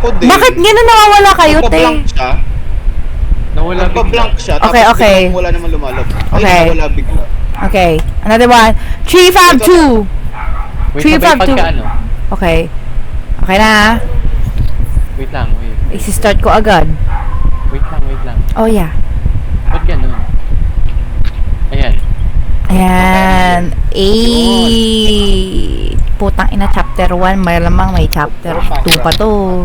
Ako din. Bakit gano'n nawawala kayo, te? Nagpa-blank siya. Nawala Nagpa-blank siya. Okay, tapos okay. biglang wala naman lumalab. Okay. Ay, nawala bigla. Okay, another one. 3, 5, 2. Wait, Three, sabay five, two. pagka ano? Okay. Okay na, ha? Wait lang, wait. Isi-start ko agad. Wait lang. Oh, yeah. Ba't ganun? Ayan. Ayan. 8. Putang ina, chapter 1. Malamang may chapter 2 pa to.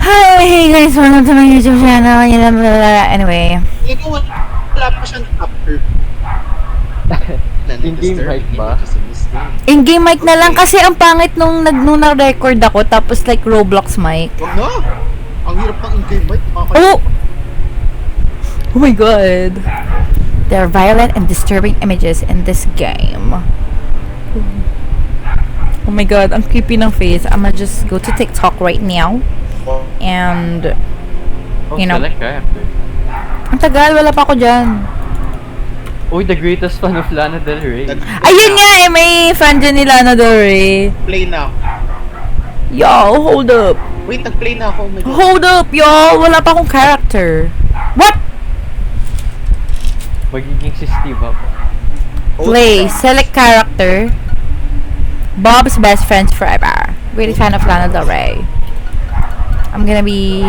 Hi, hey guys, welcome to my YouTube channel. Anyway. Ikaw, wala pa siyang chapter. In-game mic ba? In-game mic na lang kasi ang pangit nung na-record ako tapos like Roblox mic. Wag na! Ang hirap ng in-game mic. Oh! Oh my god. There are violent and disturbing images in this game. Oh my god, ang creepy ng face. I'ma just go to TikTok right now. And, you know. Select character. Ang tagal, wala pa ako dyan. Uy, the greatest fan of Lana Del Rey. Ayun nga eh, may fan dyan ni Lana Del Rey. Play na ako. Yo, hold up. Wait, nag-play na ako. Oh my God. Hold up, yo. Wala pa akong character. What? Magiging si Steve ako. Play. Select character. Bob's best friends forever. Greatest fan of Lana Del Rey. I'm gonna be...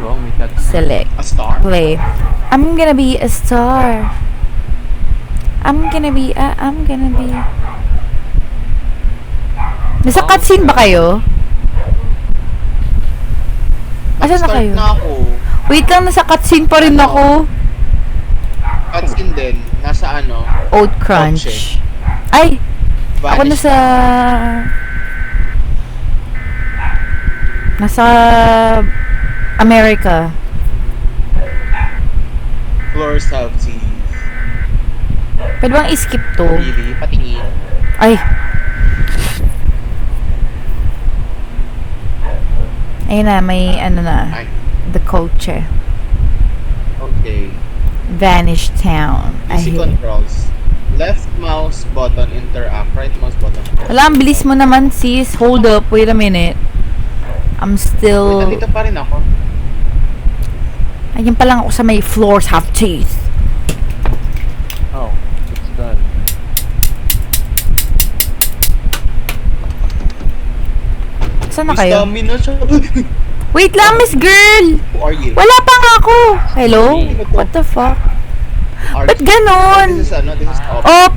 Wrong with that. Select. A star? Play. I'm gonna be a star. I'm gonna be... Nasa cutscene ba kayo? Asan na Start kayo? na ako. Wait lang, nasa cutscene pa rin ako. Cutscene din. Nasa ano? Oat Crunch. Ay! Ako Vanish. Nasa America. Floors have teeth. Pwede bang i-skip to? Really? Patingin. Ay! Ayun na, may ano na. Ay. The Coche. Okay. Vanish Town. Easy controls. Left mouse button interact. Right mouse button. Wala, ang bilis mo naman sis. Hold up, wait a minute. I'm Wait, still... nandito pa rin ako. Ayun pa lang ako sa may floors have teeth. Oh, it's done. Saan na kayo? Stamina siya. Wait lang, Miss Girl! Who are you? Wala pa nga ako! Hello? What the fuck? Are Ba't you? ganon? This is ano? This is up. Op!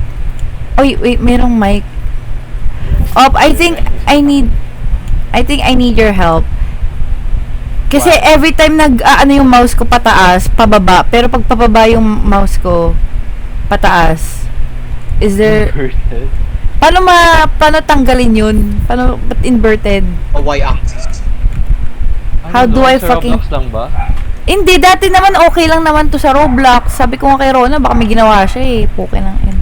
Oy, wait, merong mic. Op, I think I need your help. Kasi What? every time ano yung mouse ko pataas, pababa. Pero pag pababa yung mouse ko, pataas. Is there... Inverted. Paano tanggalin yun? Ba't inverted? A y-axis. How do I Sa fucking- Roblox lang ba? Hindi, dati naman okay lang naman to sa Roblox. Sabi ko nga kay Rona, baka may ginawa siya eh. Puke lang yun.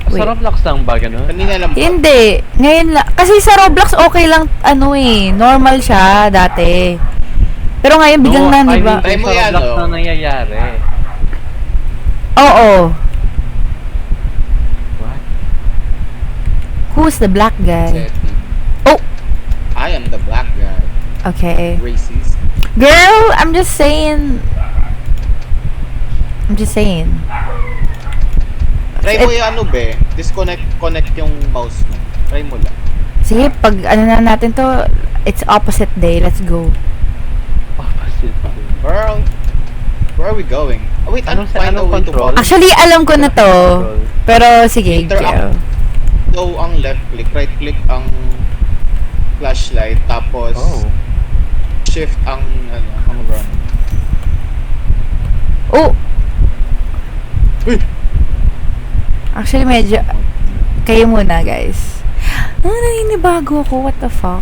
Wait. Sa Roblox lang ba ganun? Kanina lang ba? Hindi. Ngayon lang. Kasi sa Roblox okay lang, ano eh. Normal siya dati. Pero ngayon biglang na, di ba? Try mo Sa yan, Roblox oh. na nangyayari. Oo. What? Who's the black guy? Seti. Oh! I am the black guy. Okay. Racist. Girl, I'm just saying. Try mo yung ano be. Connect yung mouse mo. Try mo lang. Sige, pag ano na natin to, it's opposite day. Let's go. Opposite. Girl, where are we going? Oh wait, Anong find a way to control? follow. Actually, alam ko na to. Pero sige, Interact. go. So, ang left click, right click ang flashlight, tapos Oh. shift ang run. Oh! Uy! Actually, medyo... Kayo muna, guys. Naninibago ako. What the fuck?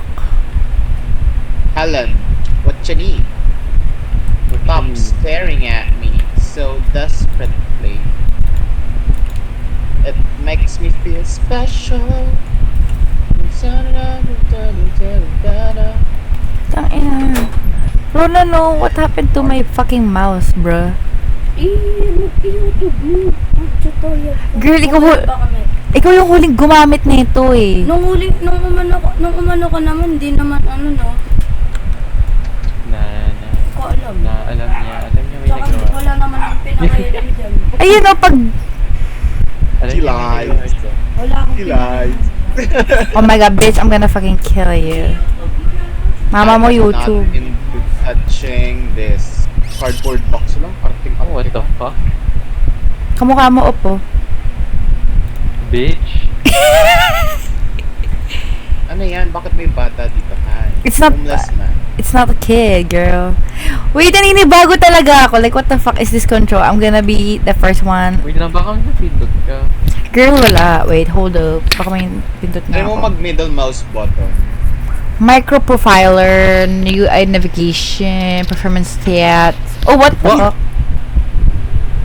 Helen, what you need? Stop staring at me so desperately. It makes me feel special. Tangina. Rona, no. What happened to my fucking mouse, bruh? YouTube mo. Tutorial. Girl, ikaw... Ikaw yung huling gumamit nito eh. Nung umano ka naman, di naman ano no. Ko alam. Alam niya may Tsaka nagawa. wala naman ang pinakailan dyan. Ayun o, pag... Alam She niya may lies. nagawa. Wala akong He lies. Oh my god, bitch, I'm gonna fucking kill you. Mama mo, I'm YouTube. not into touching this cardboard box lang. Parating Oh, what the fuck? Kamukha mo, Opo. Bitch. Ano yan? Bakit may bata dito? Hi. It's not- Homeless man. It's not a kid, girl. Wait, naninibago talaga ako. Like, what the fuck is this control? I'm gonna be the first one. Wait lang, baka may napindot ka. Girl, wala. Wait, hold up. Baka may pindot Try na mo ako. mag-middle mouse button. Micro profiler, UI navigation, performance stats. Oh, what the What? fuck?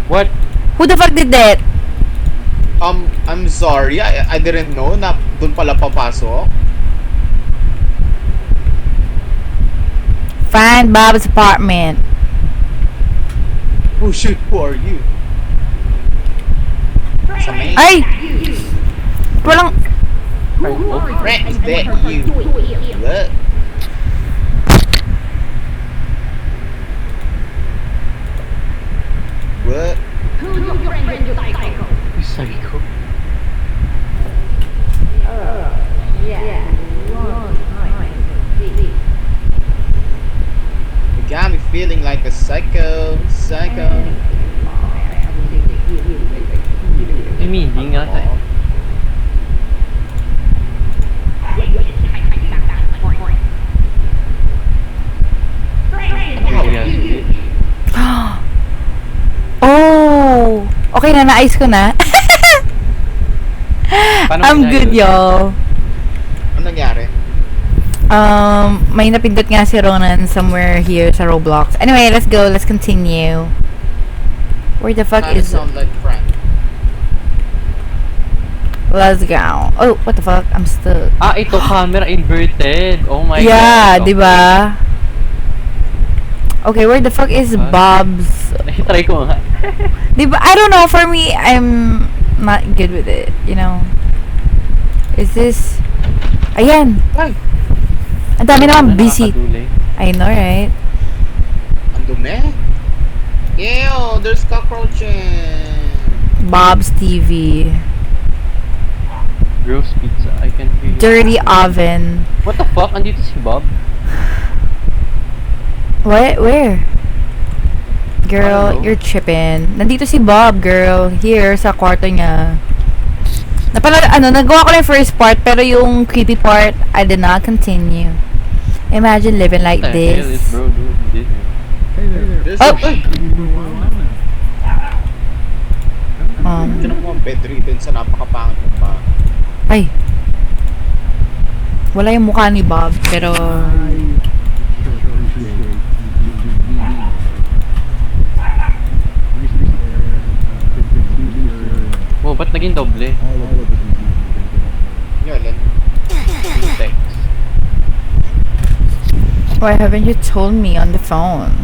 What? Who the fuck did that? I'm sorry. I didn't know na dun pala papasok. Find Bob's apartment. Oh shit, who are you? Sa main. Ay! Walang... Friend, is that you? What? What? Psycho. You got me feeling like a psycho. I mean, hindi nga tayo. Yes, bitch. Oh! Okay na, naayos ko na. Paano I'm mo good, inayos? y'all. Ano nangyari? May napindot nga si Ronan somewhere here sa Roblox. Anyway, let's go. Let's continue. Where the fuck Kinda is... sound like friend. Let's go. Oh, what the fuck? I'm stuck. Ah, ito camera inverted. Oh my Yeah, god. di ba? Okay, where the fuck is Bob's... Try ko nga. Di ba? I don't know. For me, I'm not good with it, you know? Is this... Ayan! Ay, Ang dami naman busy. Nakakadulay. I know, right? ang dumi. Ew, there's cockroaches. Bob's TV. Gross pizza. I can hear you. Dirty oven. What the fuck? Andito si Bob? What? Where? Girl, Hello? you're tripping. Nandito si Bob, girl. Here, sa kwarto niya. Nagawa ko lang yung first part, pero yung creepy part, I did not continue. Imagine living like What the hell is this. bro doing here? There's Oh! Ay, ito na po ang bedridden sa napakapangit ng pa. Ay. Wala yung mukha ni Bob, pero... Oh, ba't naging doble? Yun, lan. Text. Why haven't you told me on the phone?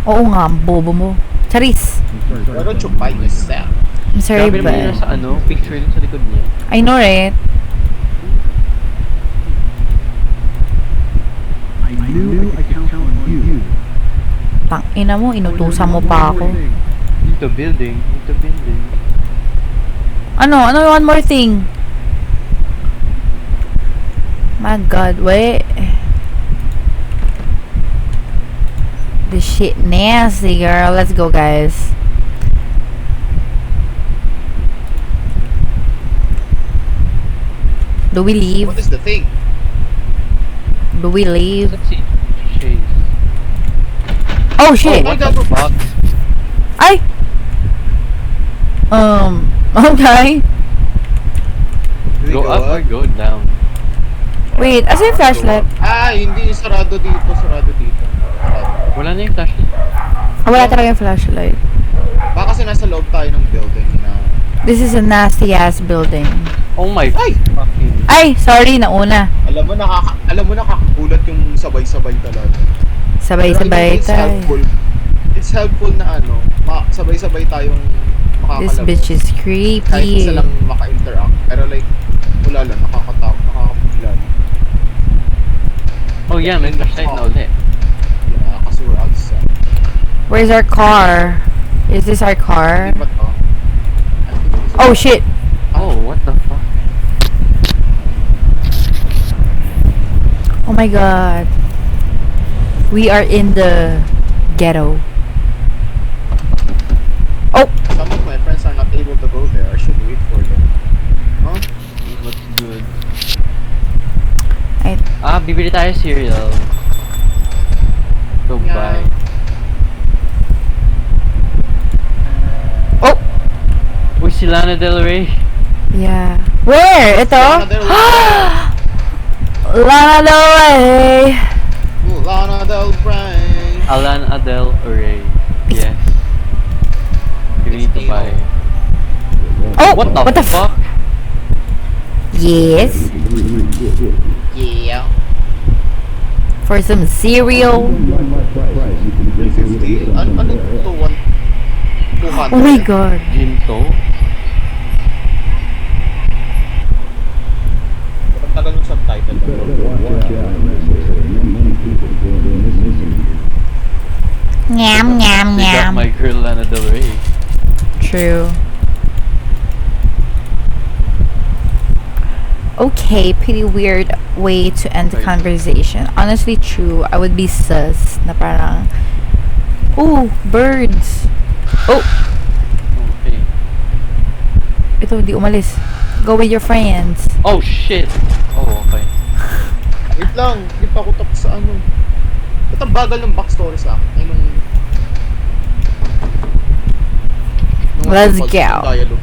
Oo nga, ang bobo mo. Charis! Why don't you buy yourself? I'm sorry, Grabe naman yun but... sa ano, picture dun sa likod niya. I know, right? I knew I could count on you. Tangina mo, inutusan mo pa ako. Dito building. Ano one more thing? My god, wait. This shit nasty, girl. Let's go, guys. Do we leave? What is the thing? Do we leave? Let's see. Chase. Oh shit! Oh, What the fuck? Ay! Okay. Do we Go up or go down? Wait, asa yung flashlight? Ah, hindi. Sarado dito. Sarado. Wala na yung flashlight. Ah, wala talaga yung flashlight. Baka kasi nasa loob tayo ng building na... This is a nasty ass building. Oh my Ay! fucking... Ay, sorry, nauna. Alam mo nakakagulat yung sabay-sabay talaga. Sabay-sabay It's tayo. helpful. It's helpful na ano, sabay-sabay tayong This makakalabas. bitch is Kahit creepy. isa lang maka-interact. Pero like, wala lang, nakakatakot, nakakapagla. Oh yeah, may flashlight na ulit. Yeah, kasi we're outside. Where's our car? Is this our car? Hindi ba to? I think this is- Oh shit! Oh, what the fuck? Oh my god. We are in the ghetto. Oh! Some of my friends are not able to go there. I should wait for them. Huh? What's good? I, Bibili tayo cereal. Go Yeah. buy. oh! Uy, si Lana Del Rey. Yeah. Where? Ito? Lana Del Rey. Lana Del Rey. Lana Del Rey. Alan Adele Rey. Yes. You need to buy. Oh! What the fuck? Yes. Yeah. For some cereal. 350? Ano to? 200? Oh my god. Ginto? Ang tagal ng subtitle. Nyam, nyam, They got nyam. my girl Lana Del Rey. True. Okay, pretty weird way to end the conversation. Honestly, true. I would be sus na parang, ooh, birds. Oh, Okay. ito, di umalis. Go with your friends. Oh shit! Oh, okay. Wait lang, hindi pa ako tapos sa ano. Ba't ang bagal ng backstory sa akin? Ay, nung Let's nung go. dialogue.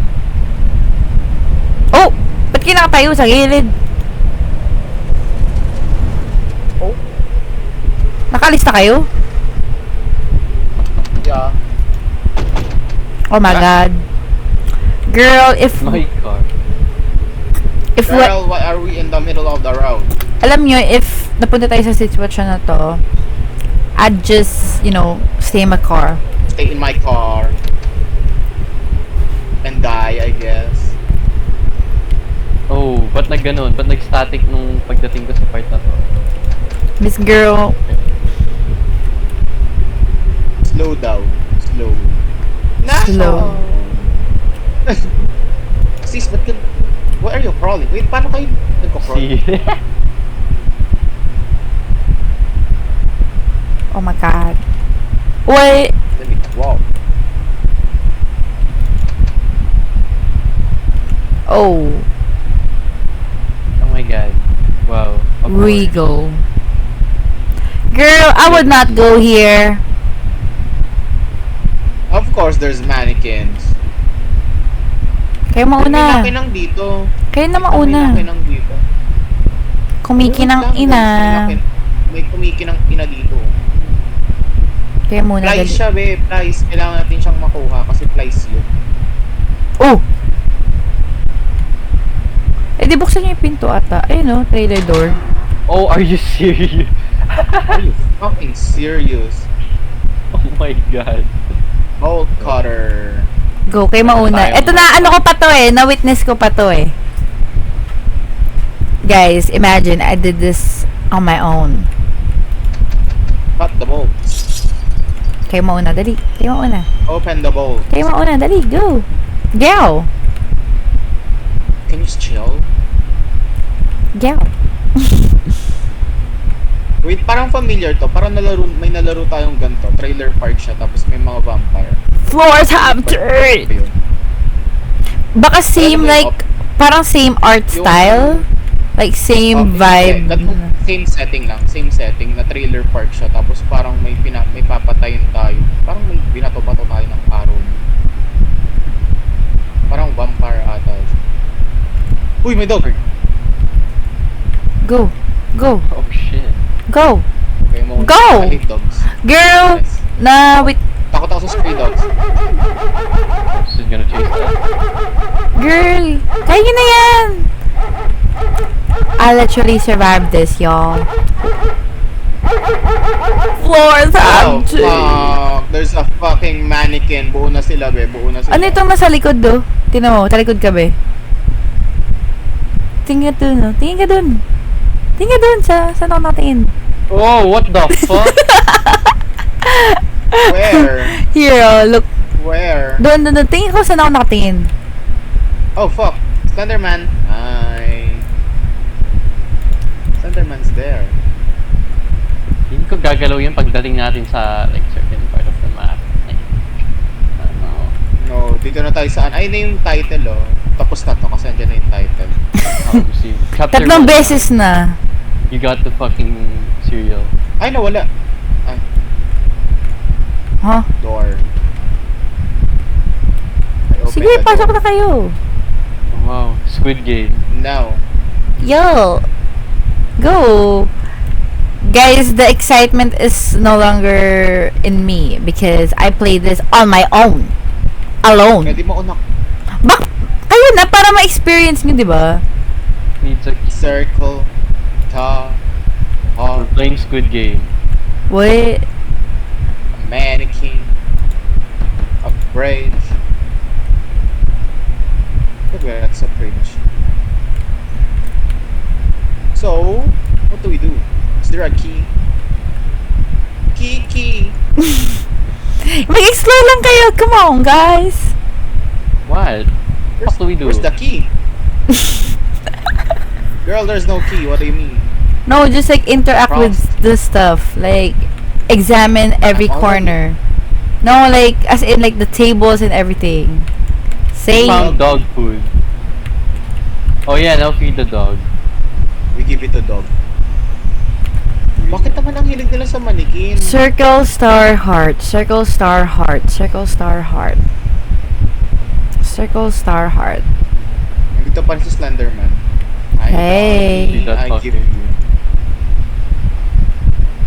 Oh! Ba't kinakatayo sa gilid? Oh? Nakalista kayo? Yeah. Oh my god. Girl, if My car. what, Girl, why are we in the middle of the road? alam nyo, if napunta tayo sa sitwasyon na to, I'd just, stay in my car. Stay in my car. And die, I guess. Oh, ba't nag-ganon? Ba't nag-static nung pagdating ko sa part na to? Miss Girl, Slow down. Slow. Slow. Sis, ba't ka... Why are you crawling? Wait, paano kayo nagko-crawl? Si... oh my god. Wait, Let me walk. oh, Oh my god. Wow. Of course. Regal. Girl, I would not go here. Of course, there's mannequins. Kayo mauna. May nakinang dito. Kayo na May mauna. nakinang dito. Kumikinang Wait lang, ina. May kumikinang ina dito. Kayo muna. Plies Dali. siya, be. Plies. Kailangan natin siyang makuha kasi plies yun. Oh! Eh, di buksan niyo yung pinto ata. Ayun o, trailer door. Oh, are you serious? Are you fucking serious? Oh my god. Bolt cutter. Go, kayo mauna. Tayo Ito na, ano ko pa to eh. Na-witness ko pa to eh. Guys, imagine, I did this on my own. Cut the bolt. Kayo mauna, dali. Kayo mauna. Open the bolt. Kayo mauna, dali. Go. Go. Can you just chill? Go. Wait, parang familiar to. Parang may nalaro tayong ganito. Trailer park siya, tapos may mga vampire. Floors have dirt. Yun. Baka same Ano ba yung like, parang same art Yung- style. Like same vibe. Same setting lang. Same setting. Na trailer park siya. Tapos parang may papatayin tayo. Parang may binato-bato tayo ng arrow. Parang vampire ata. Uy, may dog! Go. Go. Oh shit. Go. Okay, mo. Go! I hate dogs. Girl, Yes. na wait. Takot ako sa stray dogs. This is gonna chase that. Girl, kaya nyo na yan. I'll literally survive this, y'all. Floors Oh, have dirt. fuck. There's a fucking mannequin. Buo na sila, be. Buo na sila. Ano itong nasa likod do? Tingnan mo, talikod ka be. Tingin ka dun, no? Tingin ka dun. Tingin ka dun saan ako nakatingin? Oh, what the fuck? Where? Here, oh, look. Where? Doon. Tingin ko saan ako nakatingin. Oh, fuck. Slenderman. Hi. Slenderman's there. Hindi ko gagalaw yun pagdating natin sa like certain part of the map. Like, I don't know. No, dito na tayo saan. Ay, na yung title, oh. Tapos na to kasi andyan na yung title. How to see. Chapter Tatlong 1, beses na. You got the fucking cereal. Ay, nawala. Ay, Huh? door. I opened Sige, the pasok door. na kayo. Oh, wow, Squid Game. No. Yo! Go! Guys, the excitement is no longer in me because I played this on my own. Alone. Pwede mo unak. Kayo na, para ma-experience nyo, di ba? Needs a Circle. Ta. We're playing Squid Game. What? A mannequin. A bridge. Look at that's so cringe. So, what do we do? Is there a key? Key. Mag-explore lang kayo. Come on, guys. What? What do we do? Where's the key? Girl, there's no key. What do you mean? No, just like interact with the stuff. Like, examine every I'm already- corner. No, like, as in like the tables and everything. Say, Found dog food. Oh yeah, now feed the dog. We give it to dog. Bakit naman ang hilig nila sa manikin? circle, star, heart. Circle, star, heart. Circle, star, heart. Circle, star, heart. Nandito pa rin si Slenderman. Hey. I give you.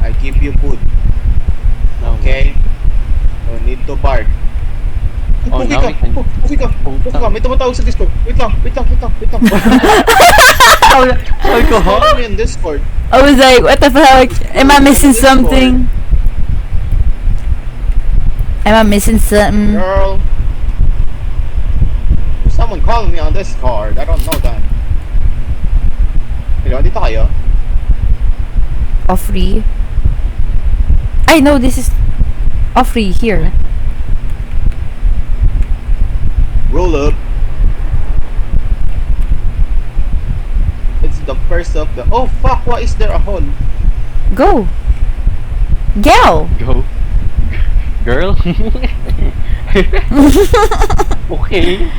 I give you food. No. Okay? No need to bark. Oh, Okay now ka. we can- Okay ka. Okay ka. May tumatawag sa Discord. Wait lang. Sabi ko, huh? Follow me in Discord. I was like, what the fuck? Am I missing something? Am I missing something? Girl. There's someone calling me on Discord. I don't know them. Hello, dito kayo? Offrey. I know this is Offrey here. Roll up. It's the first of the. Oh fuck! Why is there a hole? Go. Gal. Go. Girl? Okay.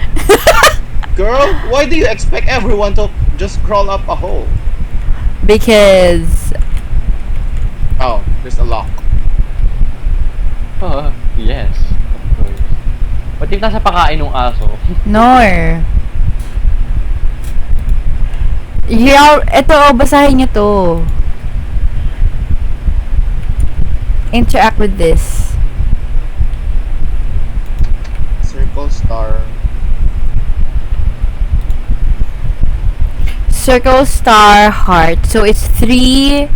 Girl, why do you expect everyone to just crawl up a hole? Because Oh, there's a lock. Oh, yes. Of course. Ba't yung nasa pakain ng aso? Nor. Ito, basahin nyo to. Interact with this. Circle star. Circle, star, heart. So, it's 3,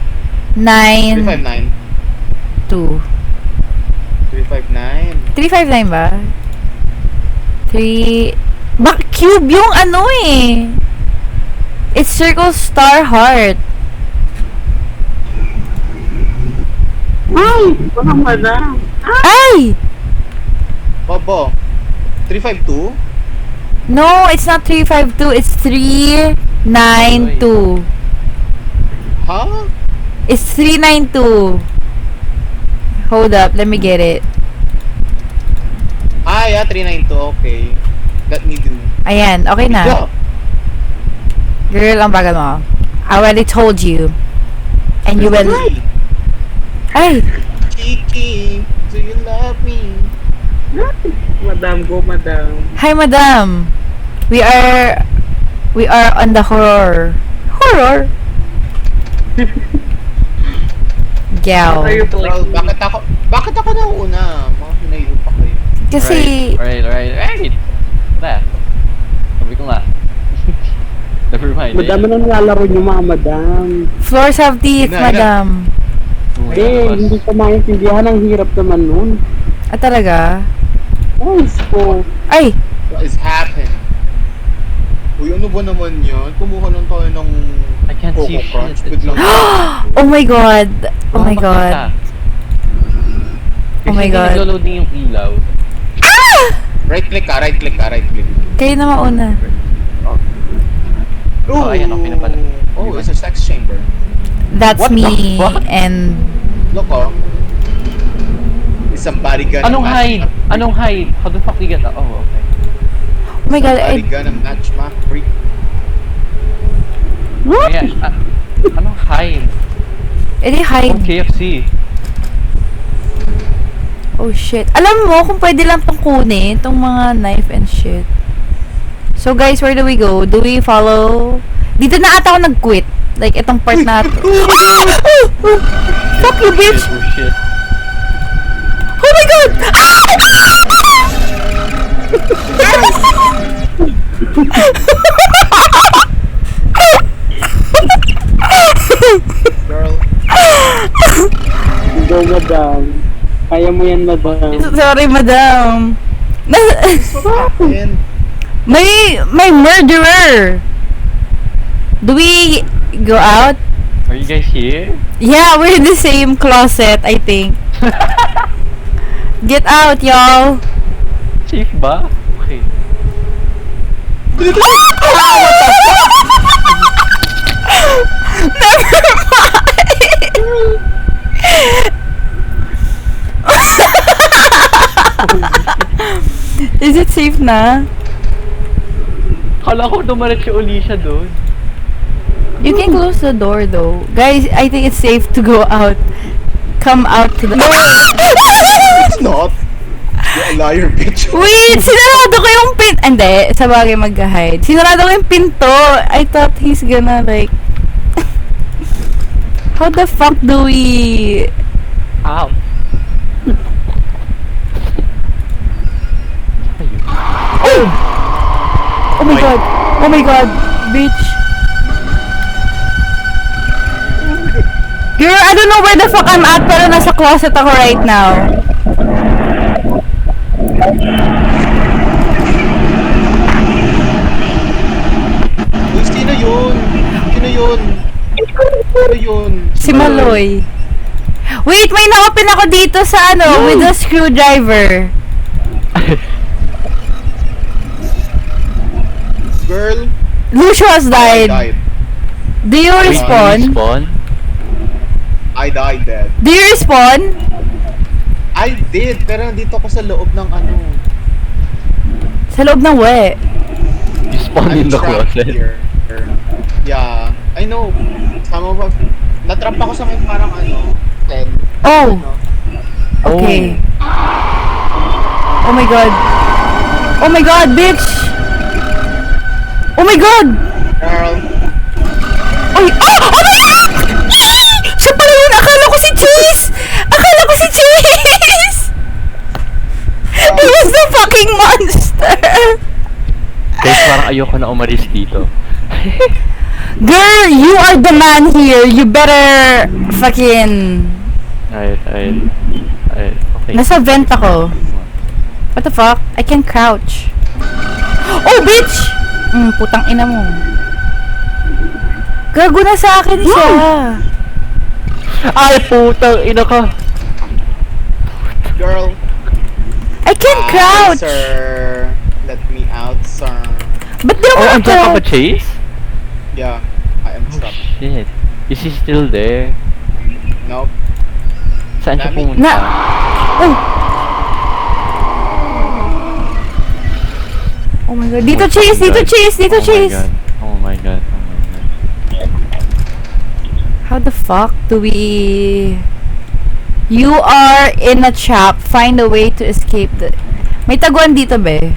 9, 359. 2. 359. 359 ba? 3... Cube yung ano eh. It's circle, star, heart. Ay! Baka madam. Ay! Bobo. 352? No, it's not 352. It's 392. Huh? It's 392. Hold up, let me get it. Ah, yeah, 392. Okay. Let me do. Ayan, okay na. Go. Girl, ang bagal mo. I already told you. And you will... Ay! Kiki, do you love me? Madam, go madam. Hi, madam. We are on the horror. Horror? Gal. Are you Girl, playing? bakit ako nauna? Mga pinayo pa kayo. Kasi... Alright. Wala. Sabi ko nga. Never mind. Madam, ano nilalaro niyo mga madam? Floors have teeth, Ina. madam. Eh, hindi ko maintindihan. Ang hirap naman nun. Ah, talaga? Nice po. Ay! What is happening? Uy, ano ba naman yan? Kumuha lang tayo ng I can't Coco see Crunch. shit. Biglang Oh my god! Oh my god. Oh my God. Kasi nag-loading yung ilaw. right click ka. Kayo na mauna. Oh, ayan, okay na pala. Oh, it's a sex chamber. That's What the me fuck? and... Look, oh. Is somebody gonna Anong match hide? Anong hide? How the fuck we get that? Oh, okay. Oh my god, Somebody gonna match my freak. Ayan, anong hide? edi Oh, hide. KFC. Oh shit. Alam mo kung pwede lang tong kunin, tong mga knife and shit. So guys, where do we go? Do we follow? Dito na ata ako nag-quit. Like, itong part na to. Fuck you, bitch! Oh shit. Oh my god! Girl, Go, madam. Kaya mo yan, madam. Sorry, madam. and May murderer! Do we go out? Are you guys here? Yeah, we're in the same closet, I think. Get out, y'all! Safe ba? Okay. Is it safe na? Kala ko dumaretso uli siya doon. You can close the door though. Guys, I think it's safe to go out. Come out to the... it's not. You're a liar, bitch. Wait! Sinarado ko yung pin... Hindi, sa bagay mag-hide. Sinarado ko yung pinto. I thought he's gonna like... How the fuck do we... Ow. Oh my god! Oh my god! Bitch! Girl, I don't know where the fuck I'm at, pero nasa closet ako right now. Uy, sino yun? Sino yun? Sino yun? Si Maloy. Wait, may na-open ako dito sa ano, with a screwdriver. Girl, Lucio has I died. died. Do you respawn? Respawn? I died dead. Do you respawn? I did, pero nandito ako sa loob ng ano. Sa loob ng we. You spawned in the trapped closet. here. Yeah, I know. Some of us, natrap ako sa may parang ano, cell. Oh, Ano? okay. Oh my god. Oh my god, bitch! Oh my god! Girl, Oy! Oh! Oh my god! Siya pala yun! Akala ko si Chase! Akala ko si Chase! He was the fucking monster! Guys, parang ayoko na umalis dito. Girl, you are the man here. You better fucking... Alright. Okay. Nasa vent ako. What the fuck? I can crouch. Oh, bitch! Putang ina mo. Gago na sa akin siya. Ay, putang ina ka. girl. I can crouch! Sir. Let me out, sir. Ba't di ako Oh, andyan ka ba, crouch? Chase? Yeah, I am Oh, trapped. shit. Is he still there? Nope. Saan siya Dami. pumunta? Oh! Oh my god. Dito, Chase! Dito, Chase! Dito, Chase! Oh my god. How the fuck do we... You are in a trap. Find a way to escape the... May taguan dito, be.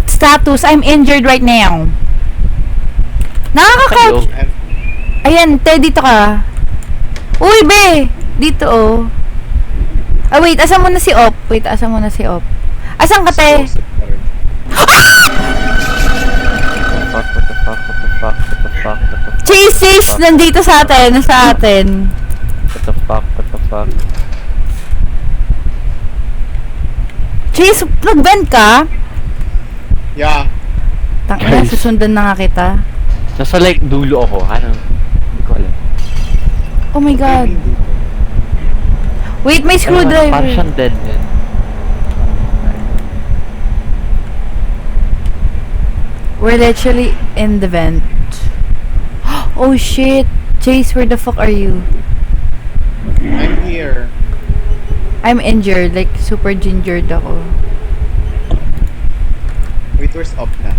Status, I'm injured right now. Nakaka-couch. I'm, Ayan, te, dito ka. Uy, be! Dito, oh. Ah, wait, asan mo na si Op? Wait, asan mo na si Op? Asan ka, te? What the fuck? Chase, Chase! Nandito sa atin, sa atin. What the fuck? Chase, nag-vent ka? Yeah. Tangina, Guys. susundan na nga kita. Nasa like dulo ako. Ano? Hindi ko alam. Oh my god. Wait, may Parang screwdriver. siyang dead end. We're literally in the vent. Oh shit. Chase, where the fuck are you? I'm here. I'm injured, like super gingered ako. Wait, where's up na?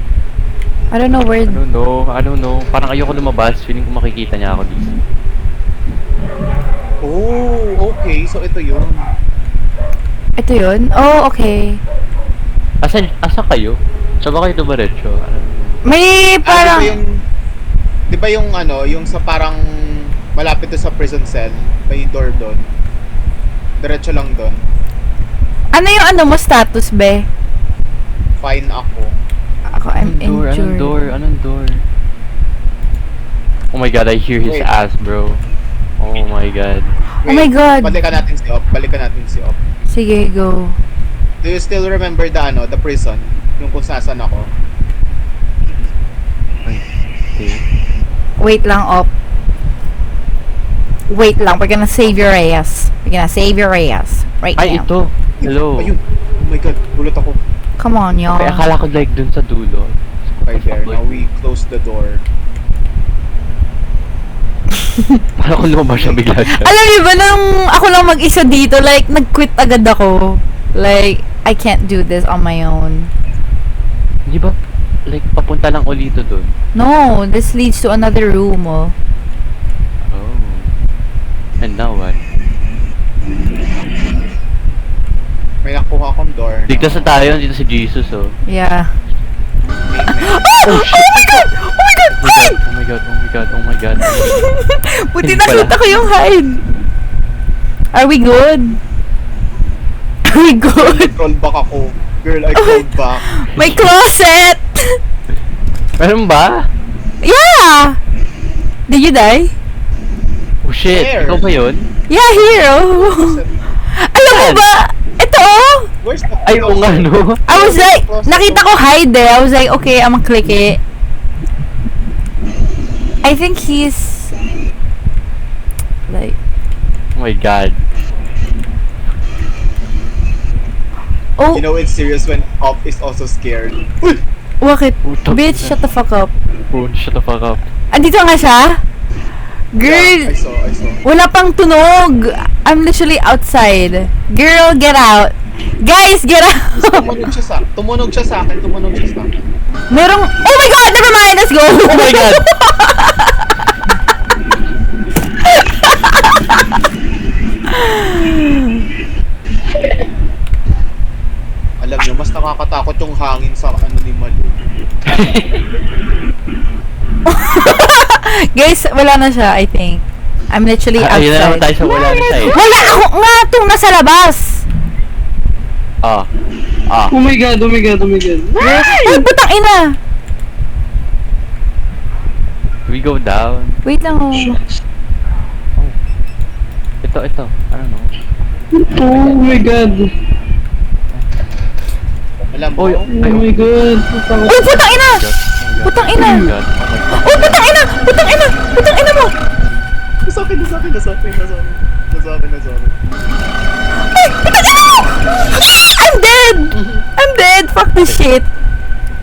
I don't know where. I don't know. Parang ayoko lumabas. Feeling ko makikita niya ako dito. Oh, okay. So ito yun. Ito yun? Oh, okay. Asa kayo? Saan ba kayo dumiretso? May parang... Di ba yung ano, yung sa parang malapit to sa prison cell, may door doon. Diretso lang doon. Ano yung ano mo status, be? Fine ako. Ako, I'm injured. Anong door? Oh my god, I hear his Wait. ass, bro. Oh my god. Oh my God. Balikan natin si Op. Sige, go. Do you still remember the prison? Yung kung saan ako? Okay. Wait lang, op. Wait lang, we're gonna save your ass. We're gonna save your ass. Right Ay, now. ito. Hello. Ayun. Oh my god, gulat ako. Come on, y'all. Okay, akala ko like dun sa dulo. Right there. Now we close the door. Parang ko lumabas siya bigla siya. Alam niyo ba, nung ako lang mag-isa dito, like, nag-quit agad ako. Like, I can't do this on my own. Di ba? Like, papunta lang ulito dun. No, this leads to another room, oh. Oh. And now what? May nakuha akong door. Ligtas na tayo, dito si Jesus, oh. Yeah. Amen. Oh shit! Oh my God! Oh my God! Hide! Oh my god, oh my god, oh my god. Buti Hindi pala. nakita ko yung hide. Are we good? Are we good? Crawl back ako. Girl, I crawled back. May closet! Meron ba? Yeah! Did you die? Oh shit, Where? ikaw ba yun? Yeah, here, oh. Alam mo ba? Ito, oh. Where's the Ay, oo nga, no? I was like, nakita ko hide eh. I was like, okay, I'm gonna click it. I think he's like, Oh my god. oh, You know it's serious when Op is also scared. bakit? Puto. Bitch, shut the fuck up. Oh, shut the fuck up. Andito nga siya? Girl, Yeah, I saw. wala pang tunog. I'm literally outside. Girl, get out. Guys, get out. Tumunog siya sa akin. Merong, oh my god, never mind, let's go. Oh my god! Alam niyo, mas nakakatakot yung hangin sa ano ni Malu. Guys, wala na siya, I think. I'm literally Ayun na naman tayo outside. sa wala na siya eh. Wala ako nga itong nasa labas. Ah. Oh my god, oh my god, oh my god. Ay, putang ina. Do we go down? Wait lang, oh. Ito. I don't know. Oh my god. Alam mo? Oy, Oh my god. Uy, putang ina. Putang ina. Oh my god. Oh my god. Oh, putang ina. Putang ina. Putang ina mo. Nasa akin. Ay, putang ina mo. I'm dead. Fuck this shit.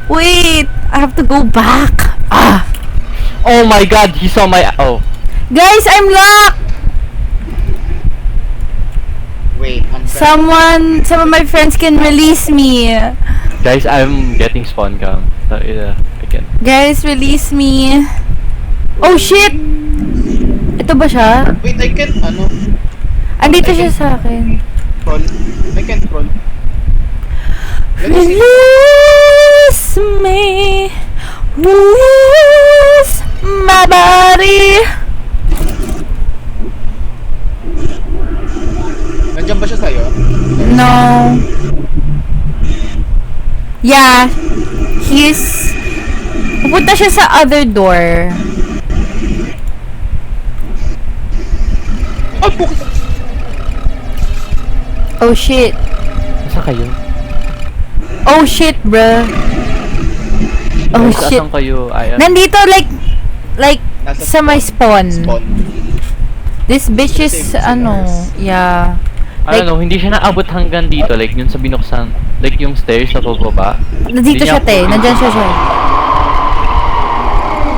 Wait, I have to go back. Ah. Oh my god, he saw my... Oh. Guys, I'm locked. Wait, I'm back. Some of my friends can release me. Guys, I'm getting spawn cam. So, yeah, I can. Guys, release me. Oh shit. Ito ba siya? Wait, I can't, Andito siya sa akin. crawl. I can't crawl. Let me see. Release me. Release my body. Nandiyan ba siya sa'yo? No. Yeah. He's... Pupunta siya sa other door. Oh, bukit! Oh shit. Nasa kayo? Oh shit, bruh. Oh Guys, shit. asan kayo? Ayan. Nandito like Nasa sa my spawn. Spawn. This bitch is Same ano, stairs. yeah. Ano, hindi siya naabot hanggang dito. Like, yun sa binuksan. Like, yung stairs sa pababa. Nandito Hindi siya, niya- te. Nandyan siya.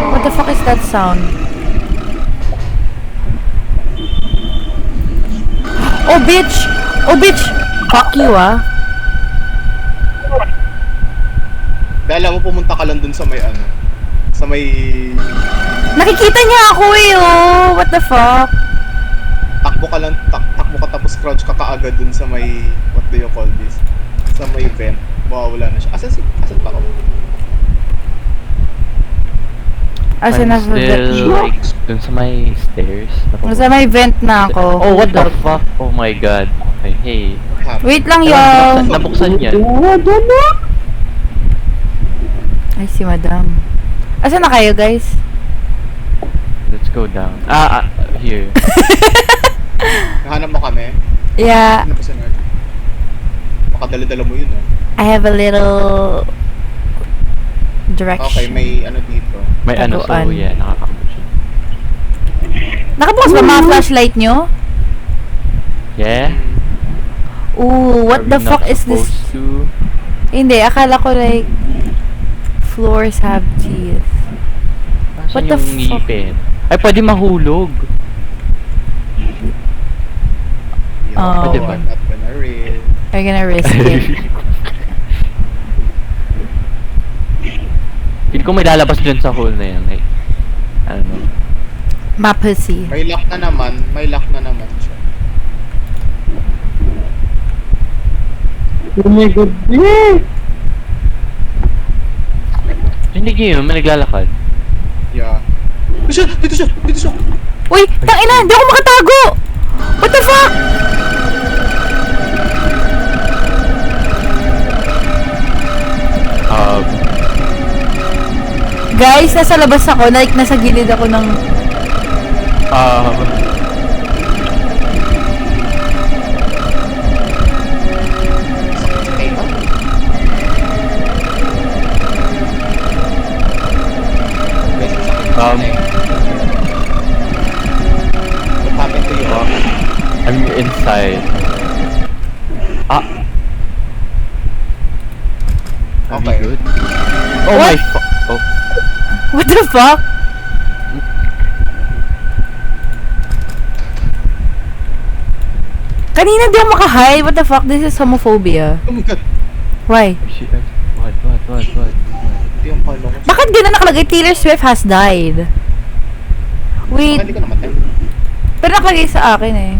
What the fuck is that sound? Oh, bitch! Oh, bitch! Fuck you, ah. Dahil mo pumunta ka lang dun sa may ano. Sa may Nakikita niya ako eh, oh. What the fuck? takbo ka lang, takbo ka tapos crouch ka kaagad dun sa may, what do you call this? Sa may vent. Mawawala na siya. Asan pa ako? As in, I'm still, like, dun sa may stairs. na pababa. Nasa may vent na ako. Oh, what the Hold up. fuck? Oh my god. Okay, hey. Wait lang, Ano, y'all. nabuksan yan. Ay, si madam. Asan na kayo, guys? Let's go down. Here. Nahanap mo kami? Yeah, Ano pa sa nerd? Baka dala-dala mo yun, I have a little direction. Okay, may ano dito. May ano, so Taguan. yeah, nakakabot siya. Nakabukas ba mga flashlight nyo? Yeah? Ooh, what Are we the fuck not is this? supposed to? Hindi, akala ko like floors have teeth. Nasaan What the yung fuck? ngipin? Ay, pwede mahulog. Oh. Pwede ba? I'm not gonna read. Are you gonna risk it? Feel ko may lalabas dun sa hole na yan. Like, I don't know. Ma pussy. May lock na naman siya. Oh my god. Yeah. Hindi kayo, may naglalakad. Yeah. Dito siya! Uy, tangina, hindi ako makatago! What the fuck? Guys, nasa labas ako, like nasa gilid ako ng... Okay ba? Guys, masakit na Um, eh. What happened to you? I'm inside. Are we Okay. good? Oh What? my oh. What the fuck? Kanina di ako maka-hide. What the fuck? This is homophobia. Oh my god! Why? Shit. What? Ito yung kala ko. Bakit gano'n nakalagay? Taylor Swift has died. Wait, Hindi ka namatay. pero nakalagay sa akin eh.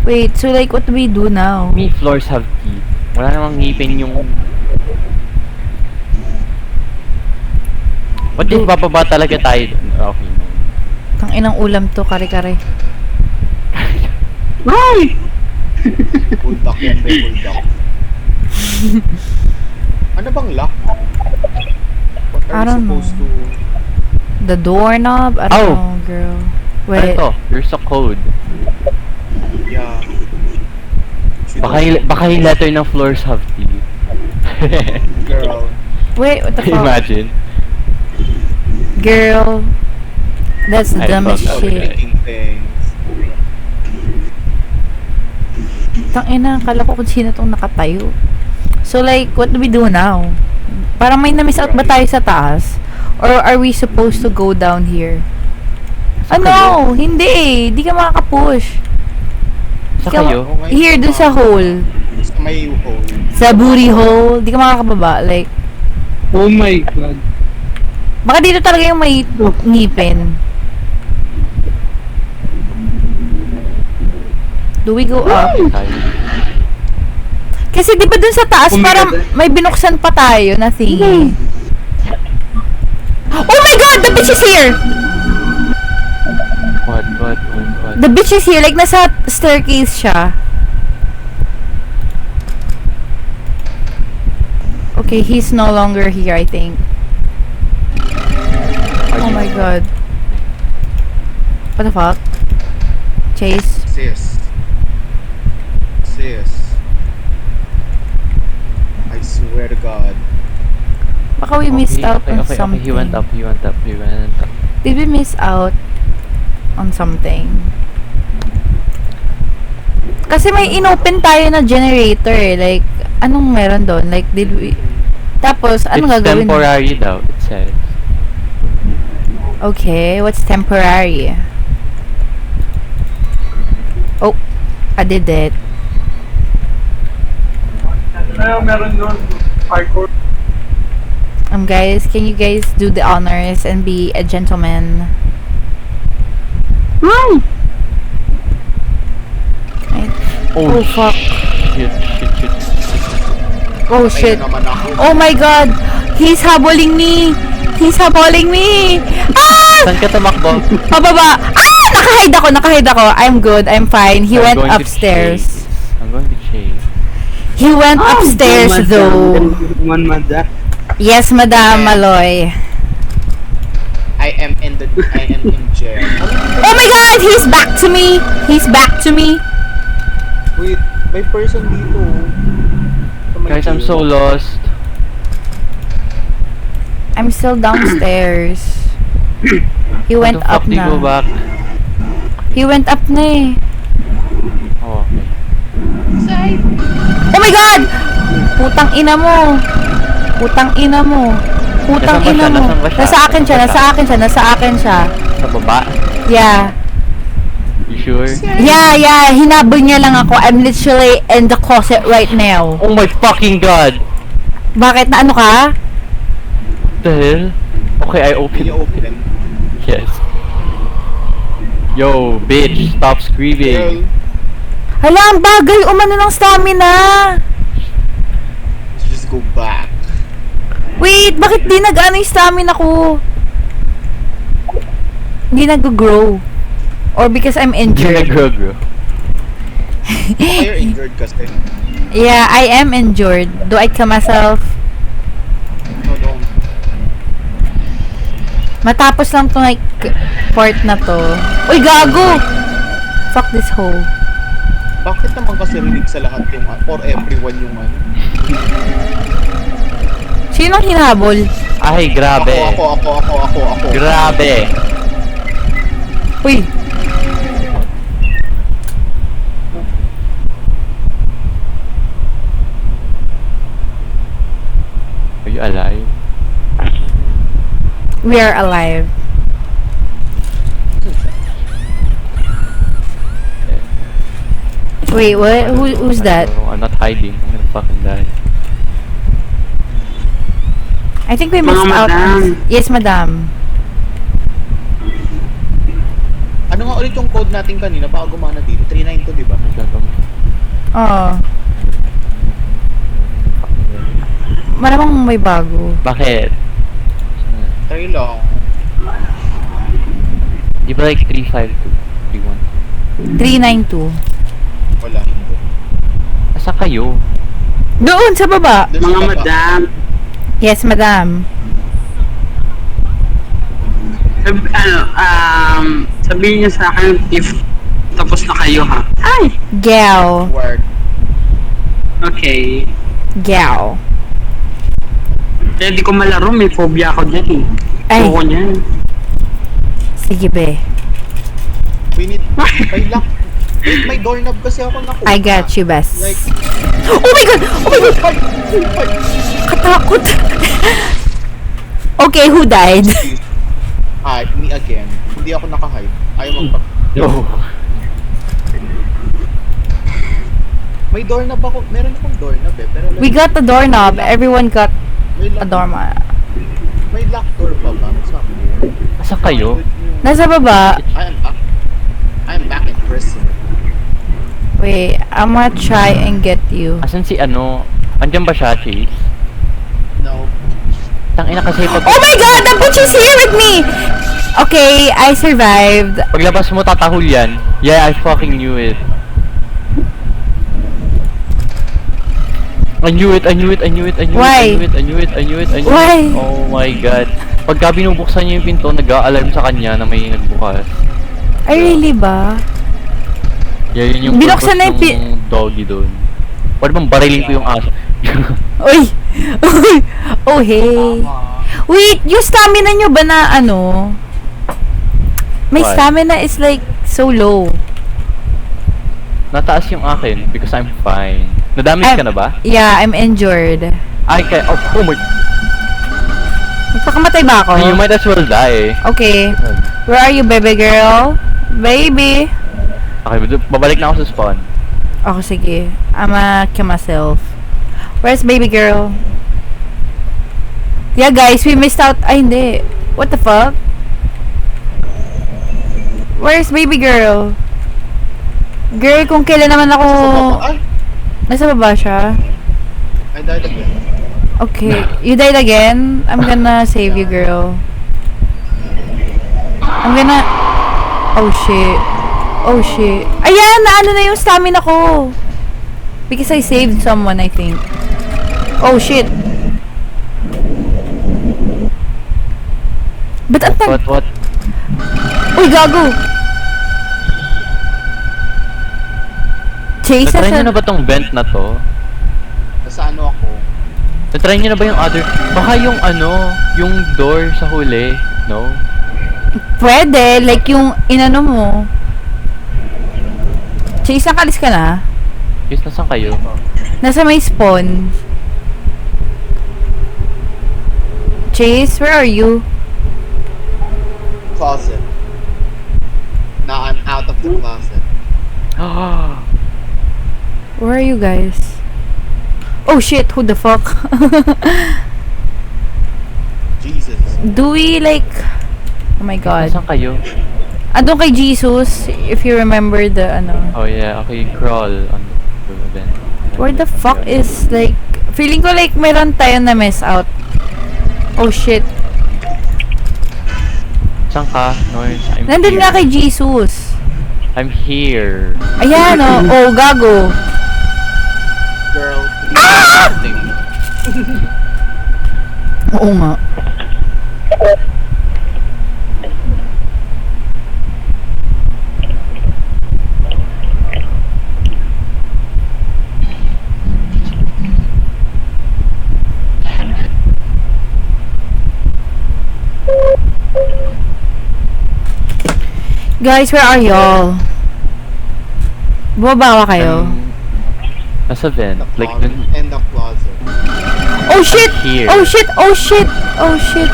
Wait, so like, what do we do now? Me floors have teeth. Wala namang ngipin yung... Ba't di bababa talaga tayo dun? Okay, no. Tanginang ulam to, kare-kare. Why? Bulldog yan, bay, bulldog. Ano bang lock? What I are you don't know. supposed to... The doorknob? I don't Oh. know, girl. Ano Wait. to? There's a code. Yeah. Baka yung letter ng floors have teeth. Girl. Wait, what the fuck? Imagine. Girl. That's the I dumbest thought that shit. Making things. Tangina, kala ko kung sino tong nakatayo. So like, what do we do now? Parang may na-miss out ba tayo sa taas? Or are we supposed to go down here? Ano? Hindi eh. Di ka makaka-push. Sa Di ka kayo? ma- Here, dun sa hole. Sa may hole. Sa booty hole. Di ka makakababa. Like, Oh my god. baka dito talaga yung may ngipin. Do we go up? Tayo. Kasi di ba dun sa taas, Oh my parang God. may binuksan pa tayo na thingy. Oh my god! The bitch is here! What? The bitch is here. Like, nasa staircase siya. Okay, he's no longer here, I think. Are Oh you- my god. What the fuck? Chase? Sis. swear to God. Baka we missed out on something. He went up. Did we miss out on something? Kasi may inopen tayo na generator eh. Like, anong meron doon? Like, did we... Tapos, anong It's gagawin? temporary daw, it says. Okay, what's temporary? Oh, I did it. Meron doon. Parkour. Guys, can you guys do the honors and be a gentleman? Right. Oh, fuck. Shit. Oh, shit. Ayun naman ako. Oh my god! He's habulling me! Ah! Saan ka tumakbo? Pababa! Ah! Nakahide ako. I'm good. I'm fine. He went I'm going to upstairs. chase. I'm going to chase. He went upstairs though. Madam. Yes, Madam Maloy. I am in jail. Oh my god! He's back to me! Wait, may person dito. Sa may Guys, I'm jail. so lost. I'm still downstairs. He went How the fuck up do you go na. back? He went up na eh. Oh, okay. Oh my god! Putang ina mo. Nasaan ba siya? Nasa akin siya. Sa baba? Yeah. You sure? Yeah. Hinabol niya lang ako. I'm literally in the closet right now. Oh my fucking god! Bakit? Na ano ka? What the hell? Okay, I Can opened you open? Yes. Yo, bitch, stop Girl, screaming. Hala, ang bagay. Umano ng stamina. let's just go back. Wait, bakit di nag-ano yung stamina ko? Hindi nag-grow. Or because I'm injured. Grow. Baka you're injured kasi. Yeah, I am injured. Do I kill myself? No, don't. Matapos lang tong like, part na to. Uy, gago! Fuck this hole. Bakit naman kasi rinig sa lahat yung for everyone yung ano? Sinong hinabol? Ay, grabe. Ako. Grabe. Uy! Are you alive? We are alive. Wait, what? Who's that? No, I'm not hiding. I'm gonna fucking die. I think we missed out. Yes, madam. Ano nga ulit yung code natin kanina bago gumana dito? 392, di ba? Oh. Malamang may bago. Bakit? Try lang. Di ba like 352? 312? 392. Wala, hindi. Asa kayo? Doon, sa baba. Doon sa baba. Yes, madam. Sabihin niyo sa akin if tapos na kayo ha. Ay! Gal. Word. Okay. Gal. Kaya di ko malaro, may phobia ako dyan eh. Ay. Ayoko niyan. Sige, be. We need, may lock. Wait, may doorknob kasi ako nakuha. I got you, best. Like, Oh my god! fight! Katakot. Okay, who died? Me again. Hindi ako nakahide. Ayaw magpag... Yo. May doorknob ako. Meron akong doorknob eh. Pero like, We got the doorknob. Everyone got may a lock, doorknob. may lock door pa ba? Sabi ko. Asa kayo? Nasa baba. I am back in prison. Wait, I'm gonna try and get you. Asan si ano? Andiyan ba siya, Chase? No. Tangina kasi pag... Oh my god! The butch is here with me! Okay, I survived. Paglabas mo tatahol yan. Yeah, I fucking knew it. I knew it. Why? Why? Oh my god. Pagka binubuksan niya yung pinto, nag-a-alarm sa kanya na may nagbukas. Ay, really ba? Yeah, yun yung Binuksan purpose na yung ng doggy doon. Pwede bang barilin ko yung aso? Uy! Oh, hey. Wait, yung stamina nyo ba na ano? My What? stamina is like so low. Nataas yung akin because I'm fine. Nadamage ka na ba? Yeah, I'm injured. Ay, kaya... Oh my... Magpakamatay ba ako? You might as well die. Okay. Where are you, baby girl? Baby! Okay, babalik na ako sa spawn. Okay, sige. I'ma kill myself. Where's baby girl? Yeah, guys, we missed out. Ay, hindi. What the fuck? Where's baby girl? Girl, kung kailan naman ako... Ay! Nasa baba siya? I died again. Okay. You died again? I'm gonna save you, girl. I'm gonna... Oh, shit. Oh, shit. Ayan! Naano na yung stamina ko! Because I saved someone, I think. Oh, shit. Ba't ang tag... What? Uy, gago! Chase Natry na nyo na ba tong vent na to? Nasa ano ako? Natry nyo na ba yung other... Baka yung ano, yung door sa huli, no? Pwede, like yung inano mo. Chase, nakalis ka na? Yes, nasan kayo? Nasa may spawn. Chase, where are you? Closet. Now I'm out of the closet. Where are you guys? Oh shit, who the fuck? Jesus. Do we like... Oh my god. Nasan kayo? Andun kay Jesus, if you remember the ano. Oh yeah, okay, crawl on the vent. Where the fuck is like... Feeling ko like meron tayo na miss out. Oh shit. Saan ka, Noise? I'm Nandun here. nga kay Jesus. I'm here. Ayan oh. Oh, gago. Girl. Something. Oo nga. Guys, where are y'all? Bumaba ba kayo? Nasa vent. Like, In the closet. Oh shit! here. Oh shit! Oh shit! Oh shit!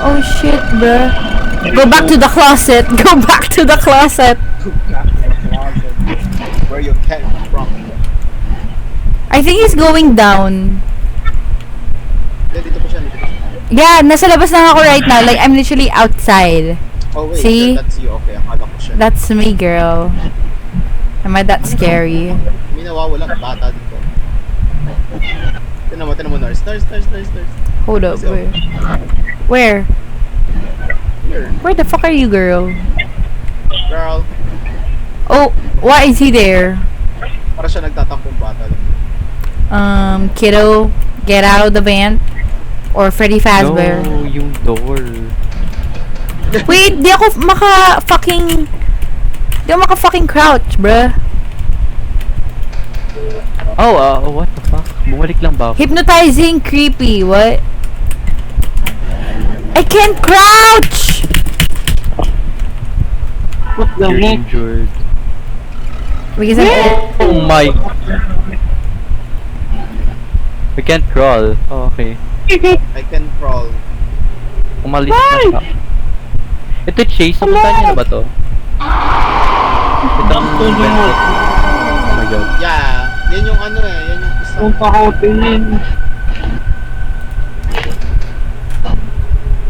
Oh shit, bruh. Go back to the closet! Go back to the closet! Where you came from. I think he's going down. Dito pa siya. Dito pa siya. Yeah, nasa labas na ako right now. Like, I'm literally outside. Oh wait, See? that's you. Okay, akala ko siya. That's me, girl. Am I that scary? May nawawalang bata dito. Tinan mo, nurse. Hold up, where? Where? Here. Where the fuck are you, girl? Girl. Oh, why is he there? Para siya nagtatampong bata lang. Kiddo, get out of the van. Or Freddy Fazbear. no, yung door. Wait, di ako maka-fucking crouch, bruh. Oh, what the fuck? Bumalik lang ba ako? Hypnotizing creepy, what? I can't crouch! What the You're heck? injured. Because I'm... Oh my... We can't crawl. Oh, okay. I can crawl. Umalis na siya. Ito, Chase. Napuntahan niyo na ba to? Itong vent. Oh my god. Yeah, yan yung ano eh, yan yung isa. Kung pahotin.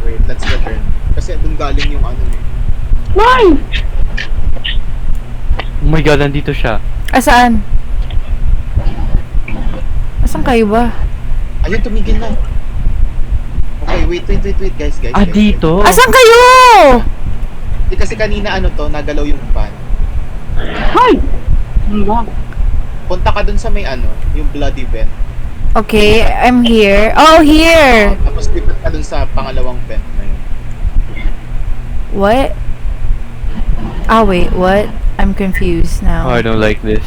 Wait, let's return. Kasi dun galing yung ano eh. Why? Oh my god, nandito siya. Asaan? Asan kayo ba? Ayun, tumigil na. Okay, wait, guys. Ah, guys, dito? Asan kayo? Di kasi kanina ano to, nagalaw yung fan. Hi! Ano ba? Punta ka dun sa may ano, yung bloody vent. Okay, I'm here. Oh, here! Tapos lipat ka dun sa pangalawang vent na yun. What? Ah, wait, what? I'm confused Oh, I now. don't like this.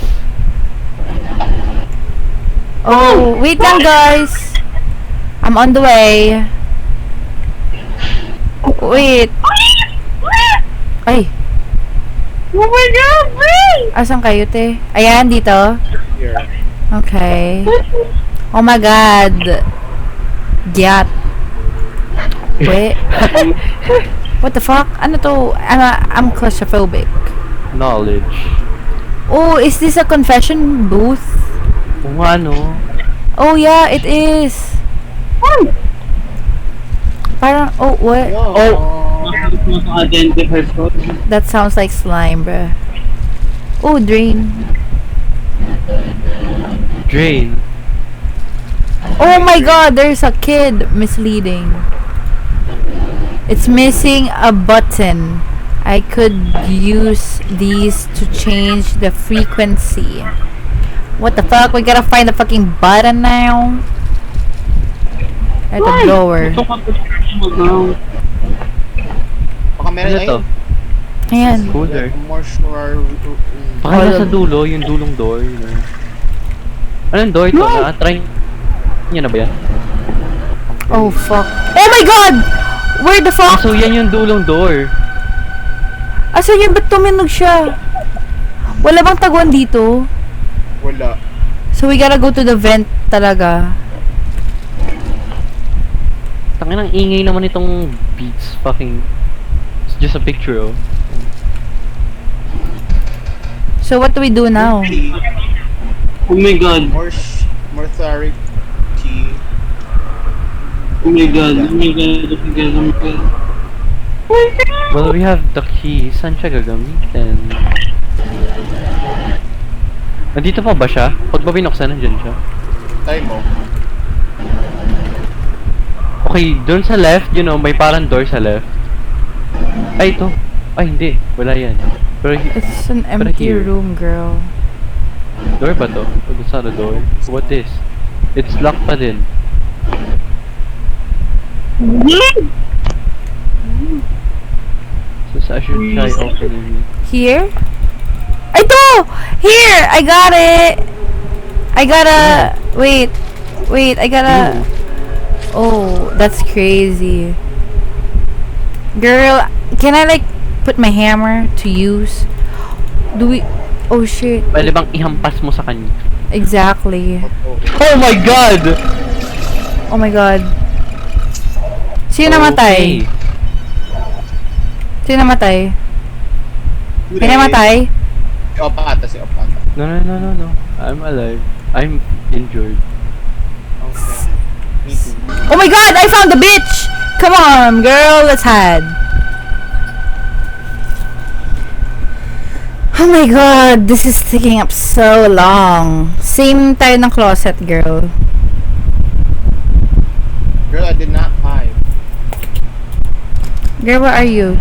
Oh, wait lang guys. I'm on the way. Wait. Ay, Oh my God, Ray! asan kayo, te? Ayan, dito. Here. Okay. Oh my God. Gyat. Wait. What the fuck? Ano to? I'm claustrophobic. Knowledge. Oh, is this a confession booth? Kung ano. Oh yeah, it is. Parang, oh, what? Oh. Identify ko. That sounds like slime, bruh. Oh, drain. Drain. Oh my God, there's a kid. Misleading. It's missing a button. I could use these to change the frequency. What the fuck? We gotta find the fucking button now. At the blower. Ito ka po. Baka meron Ano to? Ayan. Cooler. More sure. Baka nasa dulo, yung dulong door. Anong door to? Na-try niya na ba yan? Oh fuck. Oh my God! Where the fuck? So yan yung dulong door. Asan yun? Ba't tuminog siya? Wala bang taguan dito? Wala. So we gotta go to the vent talaga. Tangin ang ingay naman itong beats. Fucking... It's just a picture, oh. So what do we do now? Key. Oh my God. Mortuary key. Oh my God. Oh my God. Oh my God. Oh my God. Well, we have the key. Saan siya gagamitin? Nandito pa ba siya? Pag ba binuksan, nandyan siya? Try mo. Okay, dun sa left, you know, may parang door sa left. Ay, ito. Ay, hindi. Wala yan. Pero, It's an empty here. room, girl. door ba to? O, it's not a door. What is? It's locked pa din. So, I should try opening it. Here? Ito! Here! I got it! I gotta... Wait. Wait, I gotta... Oh, that's crazy. Girl, can I like put my hammer to use? Do we... Oh shit. Pwede bang ihampas mo sa kanya? Exactly. Oh my God! Oh my God. Sino namatay? Okay. Sino namatay? May namatay? Si Opata, si Opata. No. I'm alive. I'm injured. Okay. Me too. Oh my God! I found the bitch! Come on, girl, let's hide. Oh my God, this is taking up so long. Same tayo ng closet, girl. Girl, I did not hide. Girl, where are you?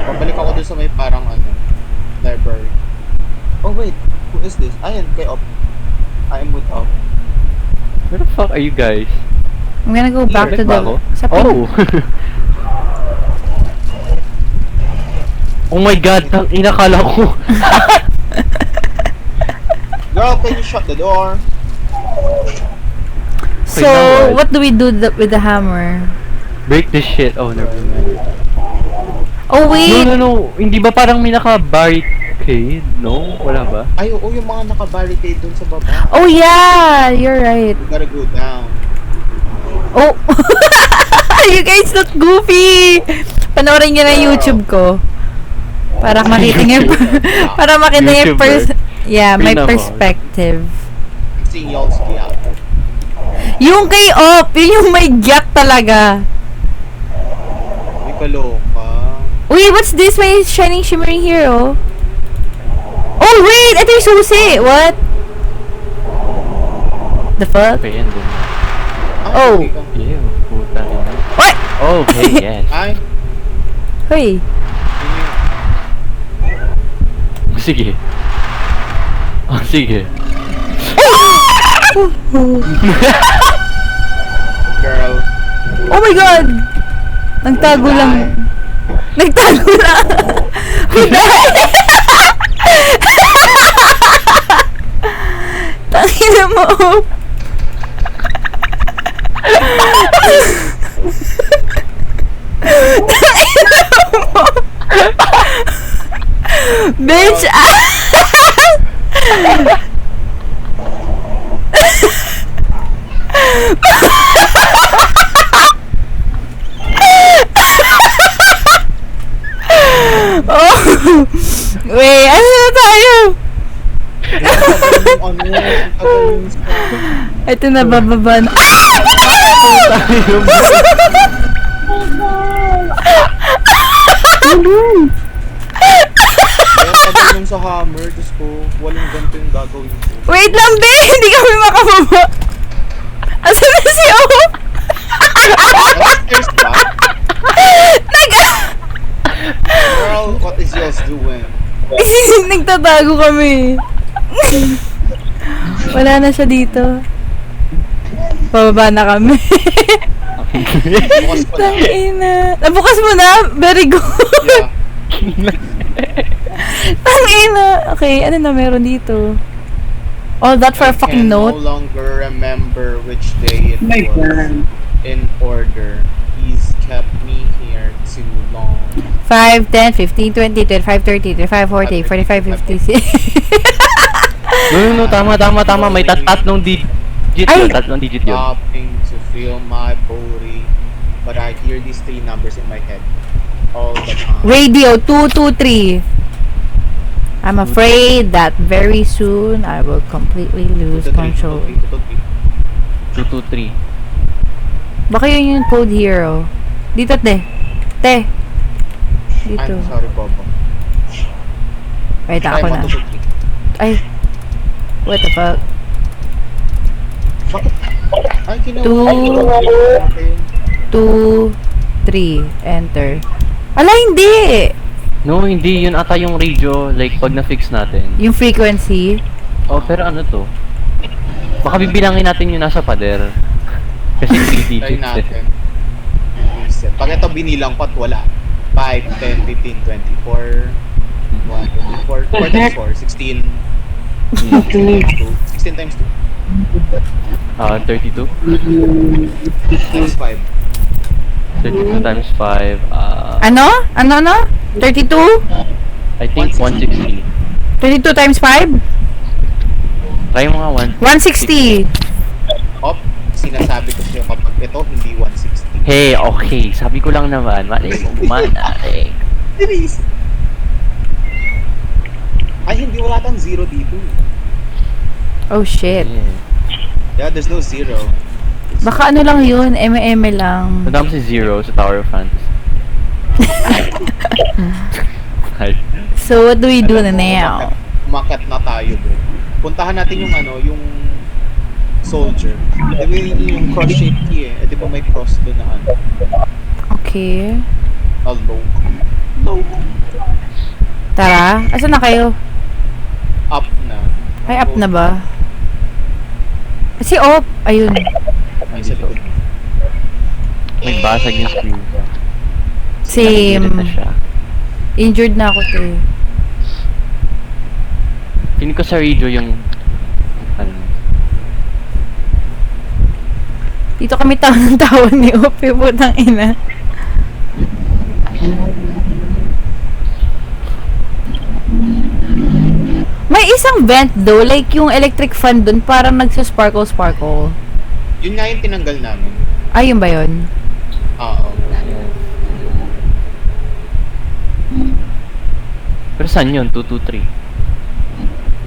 Pabalik ako dun sa may parang ano, library. Oh wait, who is this? Ayan, kay Op. I am with Op. Where the fuck are you guys? I'm gonna go back to Balik ba ako? the... Sa Oh! Oh my God, tang inakala ko. Girl, can you shut the door? So, now what what? do we do with the hammer? Break this shit. Oh, never mind. Oh wait! No. Hindi ba parang may naka-barricade? No? Wala ba? Ay, oo, yung mga naka-barricade dun sa baba. Oh yeah! You're right. We gotta go down. Oh! You guys look goofy! Panoorin nyo na YouTube ko. Para makita nyo para makita nyo yeah, my Pinamod. perspective. I'm seeing y'all's gap. Yung kay Op, yun yung may gap talaga. May kaloka. Wait, what's this? May shining shimmering here, oh. Oh, wait! Ito yung susi! What? The fuck? Okay, and then. Oh. okay ka. Ew, puta ina. What? Okay, yes. Ay, Hoy. yun yung... Sige. Oh, sige. Girl. Oh my God! Nagtago lang. Nagtago lang. Tangina mo. Bitch! Oh! Wait, ano na tayo? Ito na, bababa na. Kaya sa hammer, Diyos ko, walang ganito yung gagawin ko. Wait lang, be! Hindi kami makababa. Asan na si O? Upstairs ba? Girl, what is yours doing? Nagtatago kami. Wala na siya dito. Pababa na kami. Bukas pa na. Tangina. Nabukas mo na? Very good. Yeah. Tangina. Okay, ano na meron dito? All that for a fucking I note? can no longer remember which day it My was. God. In order. He's kept me here too long. 5, 10, 15, 20, 25, 30, 35, 40, 45, 50. No, tama. May tatlong digit Ay! yun. Tatlong digit yun. Stopping to feel my body. But I hear these three numbers in my head all the time. Radio 223. I'm afraid that very soon I will completely lose control. 223. Baka yun yung code hero. Dito, te. Te. Dito. I'm sorry, Bobo. Wait, ako na. Ay. What the fuck? Bakit? Ay, Two. Okay. 2, 3. Enter. Ala, hindi! No, hindi. Yun ata yung radio. Like, pag na-fix natin. Yung frequency. Oh, pero ano to? Baka bibilangin natin yung nasa pader. Kasi 3 Try digits eh. natin. Reset. Pag ito binilang ko at wala. 5, 10, 15, 24, 1, 24, 4 times 4, 16. 16 times 2. 32. Times 5. 32 times 5. Ano? Ano? 32? I think 160. 32 times 5? Try mo nga 160. Op, sinasabi ko sa'yo kapag ito hindi 160. Hey, okay. Sabi ko lang naman. Mali mo gumanari. Bilis! Ay, hindi wala tang 0 dito. Oh shit. Yeah, there's no 0. Baka ano lang yun, eme lang. Madami si Zero sa Tower of Fantasy. Hi. So what do we do na Alam mo, now? Umakyat na tayo bro. Puntahan natin yung ano, yung soldier. Di ba yung cross shape key eh? Di ba may cross doon na ano? Okay. Low. Low. Tara, asan na kayo? Up na. Ay, up na ba? Si Op, ayun. Ay, sa likod. May basag yung screen. Same. Nagilid na siya. Injured na ako to eh. Feeling ko sa radio yung... Ano? Dito kami ng tawa ni Op, yung putang ina. May isang vent though, like yung electric fan dun, parang nagsa-sparkle. Yun nga yung tinanggal namin. Ay, yun ba yun? Oo. Pero saan yun? 223.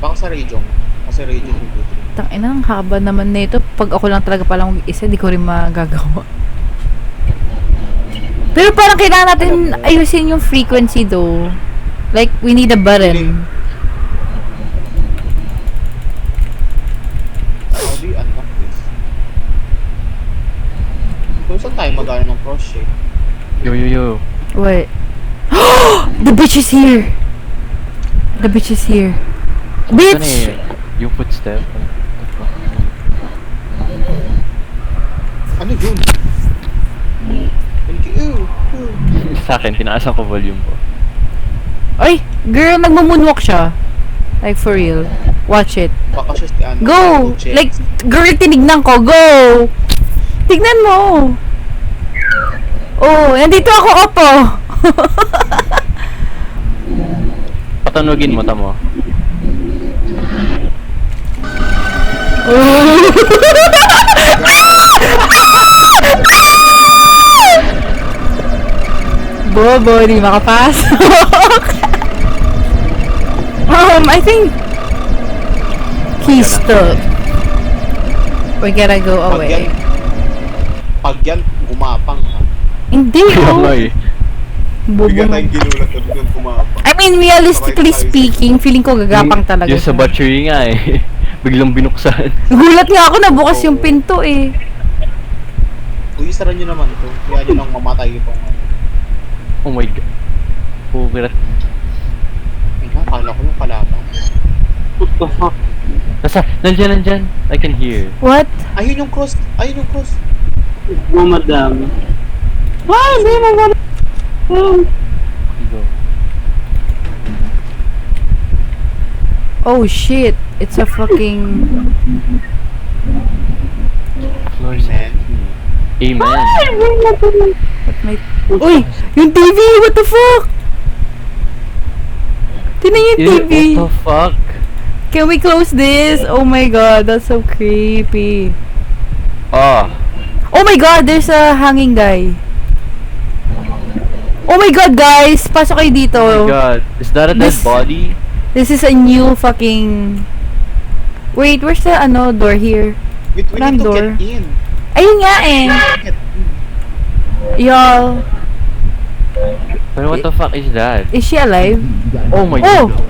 Baka sa radio. Kasi radio 223. Tangina, ang haba naman nito. Pag ako lang talaga palang mag-isa, di ko rin magagawa. Pero parang kailangan natin ayusin yung frequency though. Like, we need a button. How do you unlock this? Kung saan tayo mag-ano ng cross shape? Yo. What? The bitch is here! The bitch is here. Saan Bitch! eh? Yung footstep. Ano yun? Thank you. Sa akin, tinaasan ko volume ko. Ay! Girl, nagmamoonwalk siya. Like, for real. Watch it. Baka siya si ano. Go! Check. Like, girl, tinignan ko. Go! Tignan mo. Oh, nandito ako, Oppo. Patanugin mo, tamo. Bobo, di makapasok. I think he's stuck. We gotta go away. Pag yan, gumapang ha. Hindi, Kaya oh. nga eh. Bobo. Bigyan tayong ginulat na bigyan gumapang. I mean, realistically speaking, feeling ko gagapang talaga Yung sa siya. battery nga eh. Biglang binuksan. Gulat nga ako, nabukas yung pinto eh. Uy, isara nyo naman ito. Kaya nyo nang mamatay itong ano. Oh my god. Oh, birat. Ay nga, kala ko yung kalabang. What the fuck? Nandyan. I can hear. What? Ayun yung cross. Ayun yung cross. Oh, madam. Why? Hindi mo ba? Go. Oh shit, it's a fucking... Floor Amen. Amen. May... Uy! Yung TV! What the fuck? Tinan yung TV! What the fuck? Can we close this? Oh my god, that's so creepy. Oh. Oh my god, there's a hanging guy. Oh my god, guys! Pasok kayo dito. Oh my god. Is that a dead This- body? This is a new fucking... Wait, where's the ano door here? We Walang need to door. get in. Ayun nga eh. Get in. Y'all. But what the fuck is that? Is she alive? Oh my Oh! god.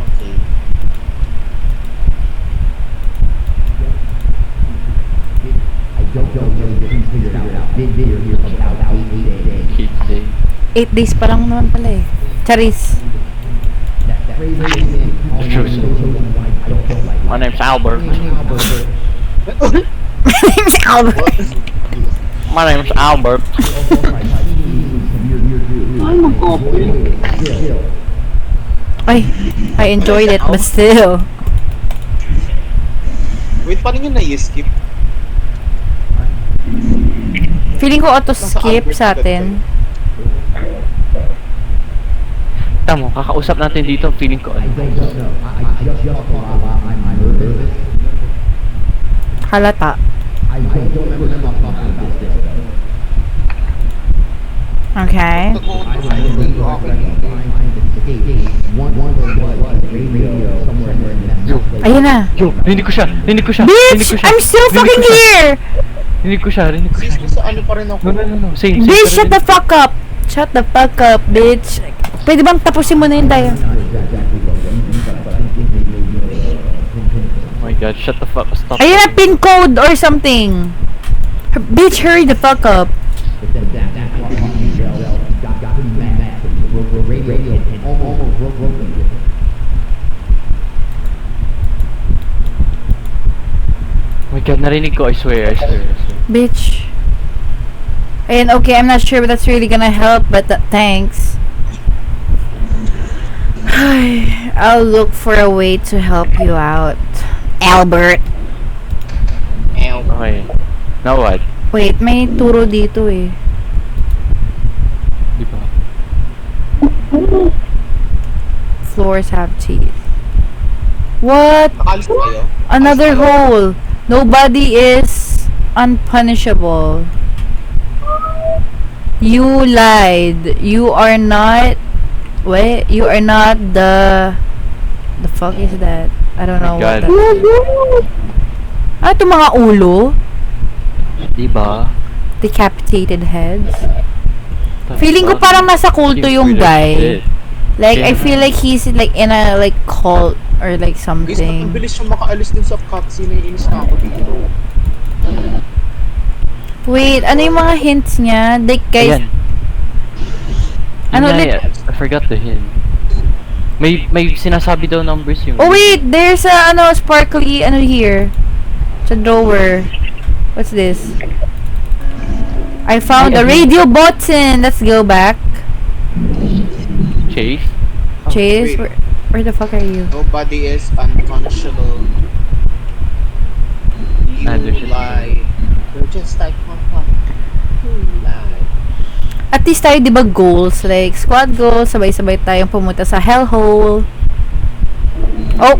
Okay. Hate day. 8 days pa lang naman pala eh. Charis. My name's Albert. Name's Albert. My name's Albert. Ay, mag-open. Ay, I enjoyed it, but still. Wait, paano nyo na-skip? Feeling ko auto-skip sa atin. Tamo, kakausap natin dito. Feeling ko ano. Halata. Okay. Yo, Ayun na. rinig ko siya. Bitch! I'm still fucking here! Rinig ko siya. Sis, sa ano pa rin ako? No. Same. Bitch, shut the fuck up! Shut the fuck up, bitch. Pwede bang tapusin mo na yun tayo? Oh my god, shut the fuck. Stop. Ayun na, pin code or something. Bitch, hurry the fuck up. Oh my god, narinig ko. I swear. Bitch. And okay, I'm not sure if that's really gonna help, but thanks. I'll look for a way to help you out, Albert. Okay. Now what? Wait, may turo dito eh. Di ba? Floors have teeth. What? Nakalis na kayo? Another Alis na kayo? hole. Nobody is unpunishable. You lied. You are not. Wait, you are not the. The fuck is that? I don't know My what God. that is. Ah, ito mga ulo? Di ba? Decapitated heads. Feeling ko parang nasa kulto yung guy. Like, I feel like he's like in a like cult or like Guys, ang something. bilis yung makaalis dun sa cutscene. Inis na ako dito. Wait, ano yung mga hints niya? Like, guys, Ayan. Ano Yun nga ulit? eh, I forgot the hint. May sinasabi daw numbers yung... oh wait, there's a ano sparkly ano here. Sa drawer. What's this? I found a radio button. Let's go back. Chase? Chase, wait. where the fuck are you? Nobody is unconscionable. You There's just- lie. You're just like mama. You lie. At least tayo, di ba, goals? Like, squad goals, sabay-sabay tayong pumunta sa hellhole. Oh!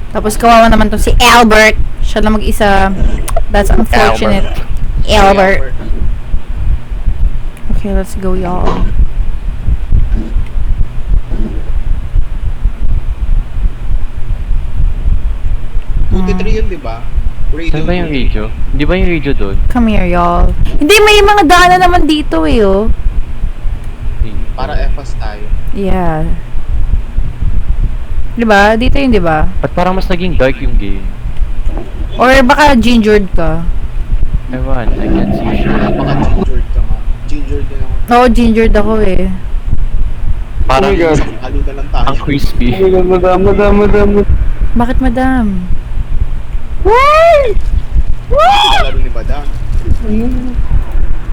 Tapos kawawa naman to si Albert. Siya lang mag-isa. That's unfortunate. Albert. Okay, let's go, y'all. Three yun, di ba? Radio. Saan ba yung radio? Hindi ba yung radio doon? Come here, y'all. Hindi, may mga daanan naman dito eh, oh. Para efas tayo. Yeah. Diba? Dito yun, diba? At parang mas naging dark yung game. Or baka gingered ka. Ewan, I can't see shit. Baka gingered ka nga. Gingered din ako. Oo, gingered ako eh. Parang Halo na lang tayo. ang crispy. Madam. Bakit, madam? Lalo ni Badang.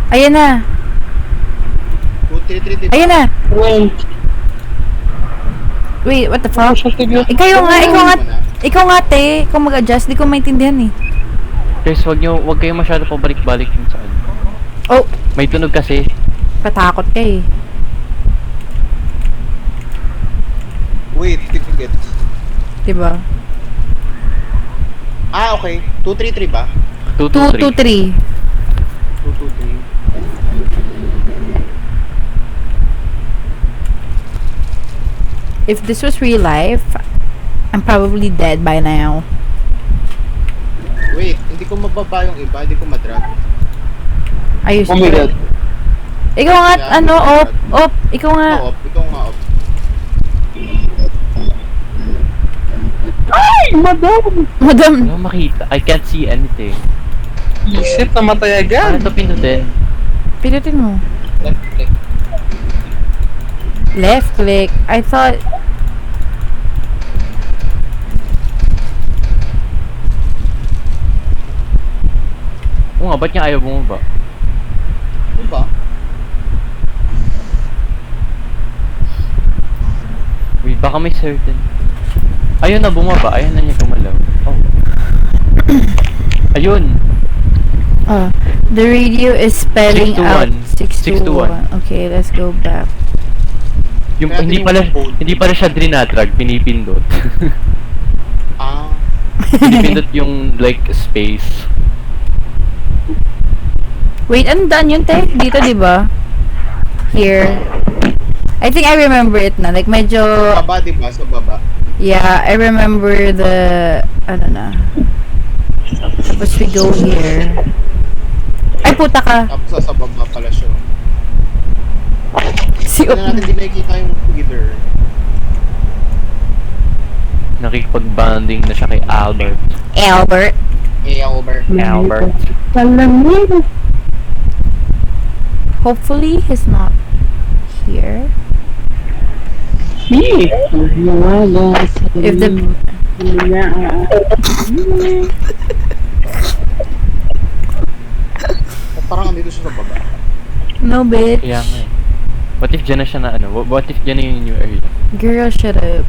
Ayan na. 2, 3, 3, 3. Ayan na. Well, Wait, what the fuck? Ikaw nga, te. Ikaw mag-adjust. Di ko maintindihan eh. Guys, wag kayong masyado pabalik-balik yung saan. Oh, May tunog kasi. patakot ka eh. Wait, ticket. Diba? Ah, okay. 2, 3, 3 ba? 2, 2, 2, 3. 2, 2, 3. If this was real life, I'm probably dead by now. Wait, hindi ko mababa yung iba, hindi ko madrag. Ayos. oh my god. Ikaw nga, Yeah, ano, yeah. op. Ikaw nga. Oo, ikaw nga off. Ay, madam! Madam, Wala makita. I can't see anything. Isip, namatay Ano agad. to pinutin? pinutin mo. Left click. Left click. I thought... Oo nga, ba't niya ayaw bumaba? Ano ba? Wait, baka may certain. Ayun na, bumaba. Ayun na niya gumalaw. Oh. Ayun! The radio is spelling 6 to out 1. 6 to 1. Okay, let's go back. Yung, Kaya hindi yung pala, code. hindi pala siya drinadrag, pinipindot. Ah, Pinipindot yung, like, space. Wait, ano daan yun, te? Dito, di ba? Here. I think I remember it na. Like, medyo... baba diba? Sa baba. Yeah, I remember the... Ano na. Tapos we go here. Ay, puta ka. Tapos sa baba pala siya. Si Hindi na natin din nakikita yung leader. Nakikipag-bonding na siya kay Albert. Albert. Albert. Salamin. Hopefully, he's not here. If the... Parang andito siya sa baba. No, bitch. Kaya nga eh. What if dyan na siya na ano? What if dyan na yung new area? Girl, shut up.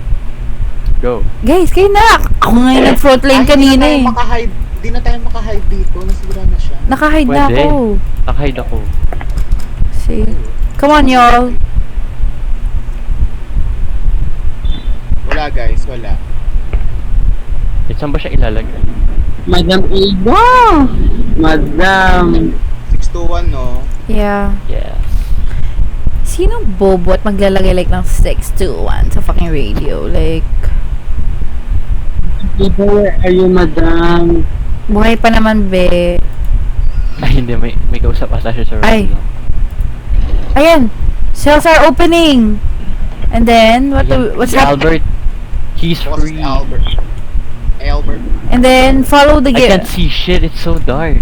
Go. Guys, kayo na! Ako nga yung nag-front lane kanina eh. Hindi na tayo makahide dito. Nasigura na siya. Nakahide na Pwede. ako. Nakahide ako. See? Come on, y'all. Wala guys, wala. Eh, saan ba siya ilalagay? Madam Ida! Madam! 621 no? Yeah. Yes. Sinong bobo at maglalagay like ng 621 sa fucking radio? Like, Ida, where are you, madam? buhay pa naman, be. Ay, hindi. May kausap ata siya sa Ay. radio. Ayan! Cells are opening! And then, what's Si happening? Albert. He's What's free. Albert? Albert. And then, follow the I game. can't see shit. It's so dark.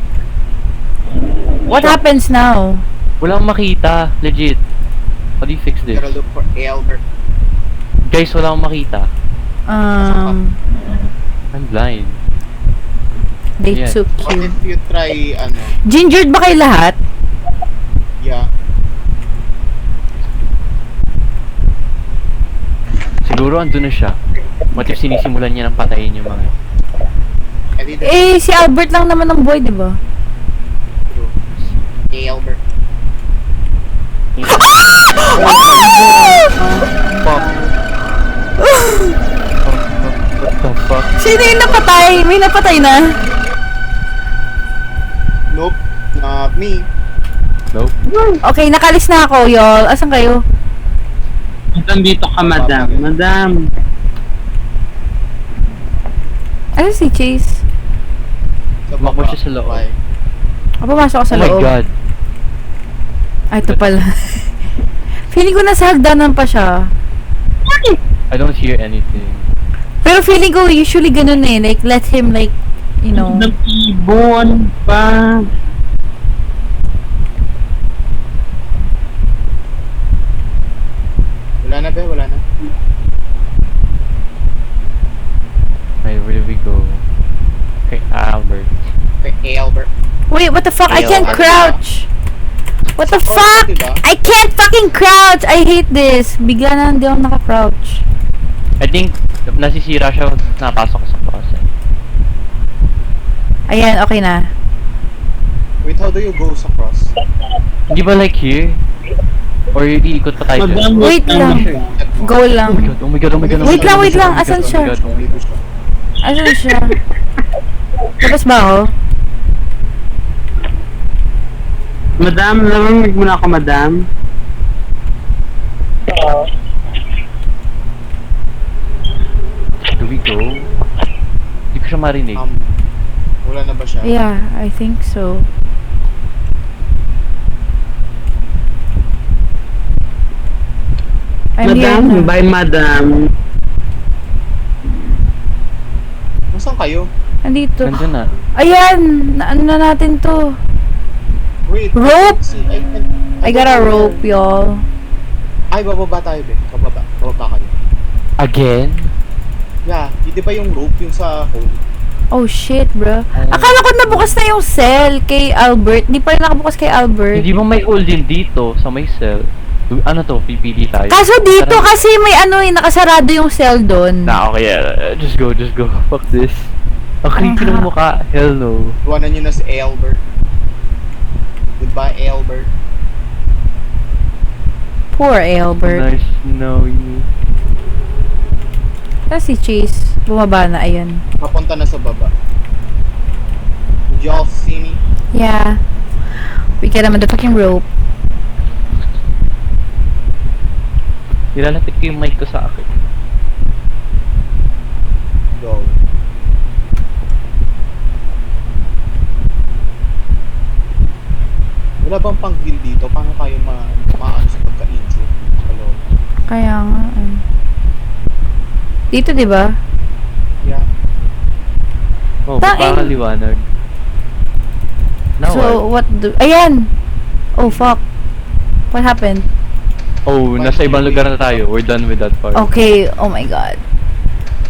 What happens now? Walang makita. Legit. How do you fix this? Gotta look for Albert. Guys, wala akong makita. I'm blind. They Yeah. took What you. if you try, ano, Gingered ba kayo lahat? yeah. Siguro andun na siya. What if sinisimulan niya ng patayin yung mga... Hindi din. Eh, si Albert lang naman ang boy, di ba? Hey, Albert. Fuck. What the fuck? Sino yung napatay? May napatay na? Nope. Not me. Nope. Okay, nakalis na ako, y'all. Asan kayo? Nandito ka, madam. Madam. Ano si Chase? Sa Tumakbo baba. siya sa loob. Bye. Pumasok ako sa Oh my loob. god. Ay, ito pala. Feeling ko nasa hagdanan pa siya. I don't hear anything. Pero feeling ko usually ganun eh. Like, let him like, you know. Ng ibon pa. Wala na ba? Wala na. Right, where do we go? Okay, Albert. Okay, hey, Albert. Wait, what the fuck? I Ayaw, can't ano crouch! What the Crouch fuck? ka, diba? I can't fucking crouch! I hate this! Bigla na hindi ako naka-crouch. I think, nasisira siya pag napasok ko sa process. Ayan, okay na. Wait, how do you go sa cross? Hindi ba like here? Or iikot pa tayo Madam, dyan? Wait lang. Go Oh my lang. god, oh my god, oh my god. oh my Wait god, lang, oh my wait god, lang. oh my god, Asan oh my siya? god, oh my god. Dito siya. Asan siya? Labas ba ako? Madam, narinig mo na ako, madam. Do we go? Hindi ko siya marinig. Wala na ba siya? Yeah, I think so. I'm here Madam, na. bye, madam. Nasaan kayo? Andito. Nandun na. Ayan! Ano na natin to? Wait. Rope? See, I got a rope, y'all. Ay, bababa tayo, be. Bababa. Bababa kayo. Again? Yeah, hindi ba yung rope yung sa hole? Oh shit, bro. Akala ko nabukas na yung cell kay Albert. Di pa rin nakabukas kay Albert. Hindi ba may hole din dito sa may cell? Ano to? Pipili tayo. Kaso dito Tara. kasi may ano eh, nakasarado yung cell doon. Na, okay. Just go, just go. Fuck this. Ang creepy ng mukha. Hell no. Iwanan nyo na si Albert. Goodbye, Albert. Poor Albert. Nice to know you. Tapos si Chase, bumaba na, ayun. Papunta na sa baba. Did y'all see me? Yeah. We get him on the fucking rope. Nilalapit ko yung mic ko sa akin. Go. Wala bang pang-heal dito? Paano tayo maano sa pagka-injure? Hello? Kaya nga, eh. Dito, di ba? Yeah. Oh, Tangin. baka liwanag. Now So, what? what do... Ayan! Oh, fuck. What happened? Oh, nasa ibang lugar na tayo. We're done with that part. Okay, oh my god.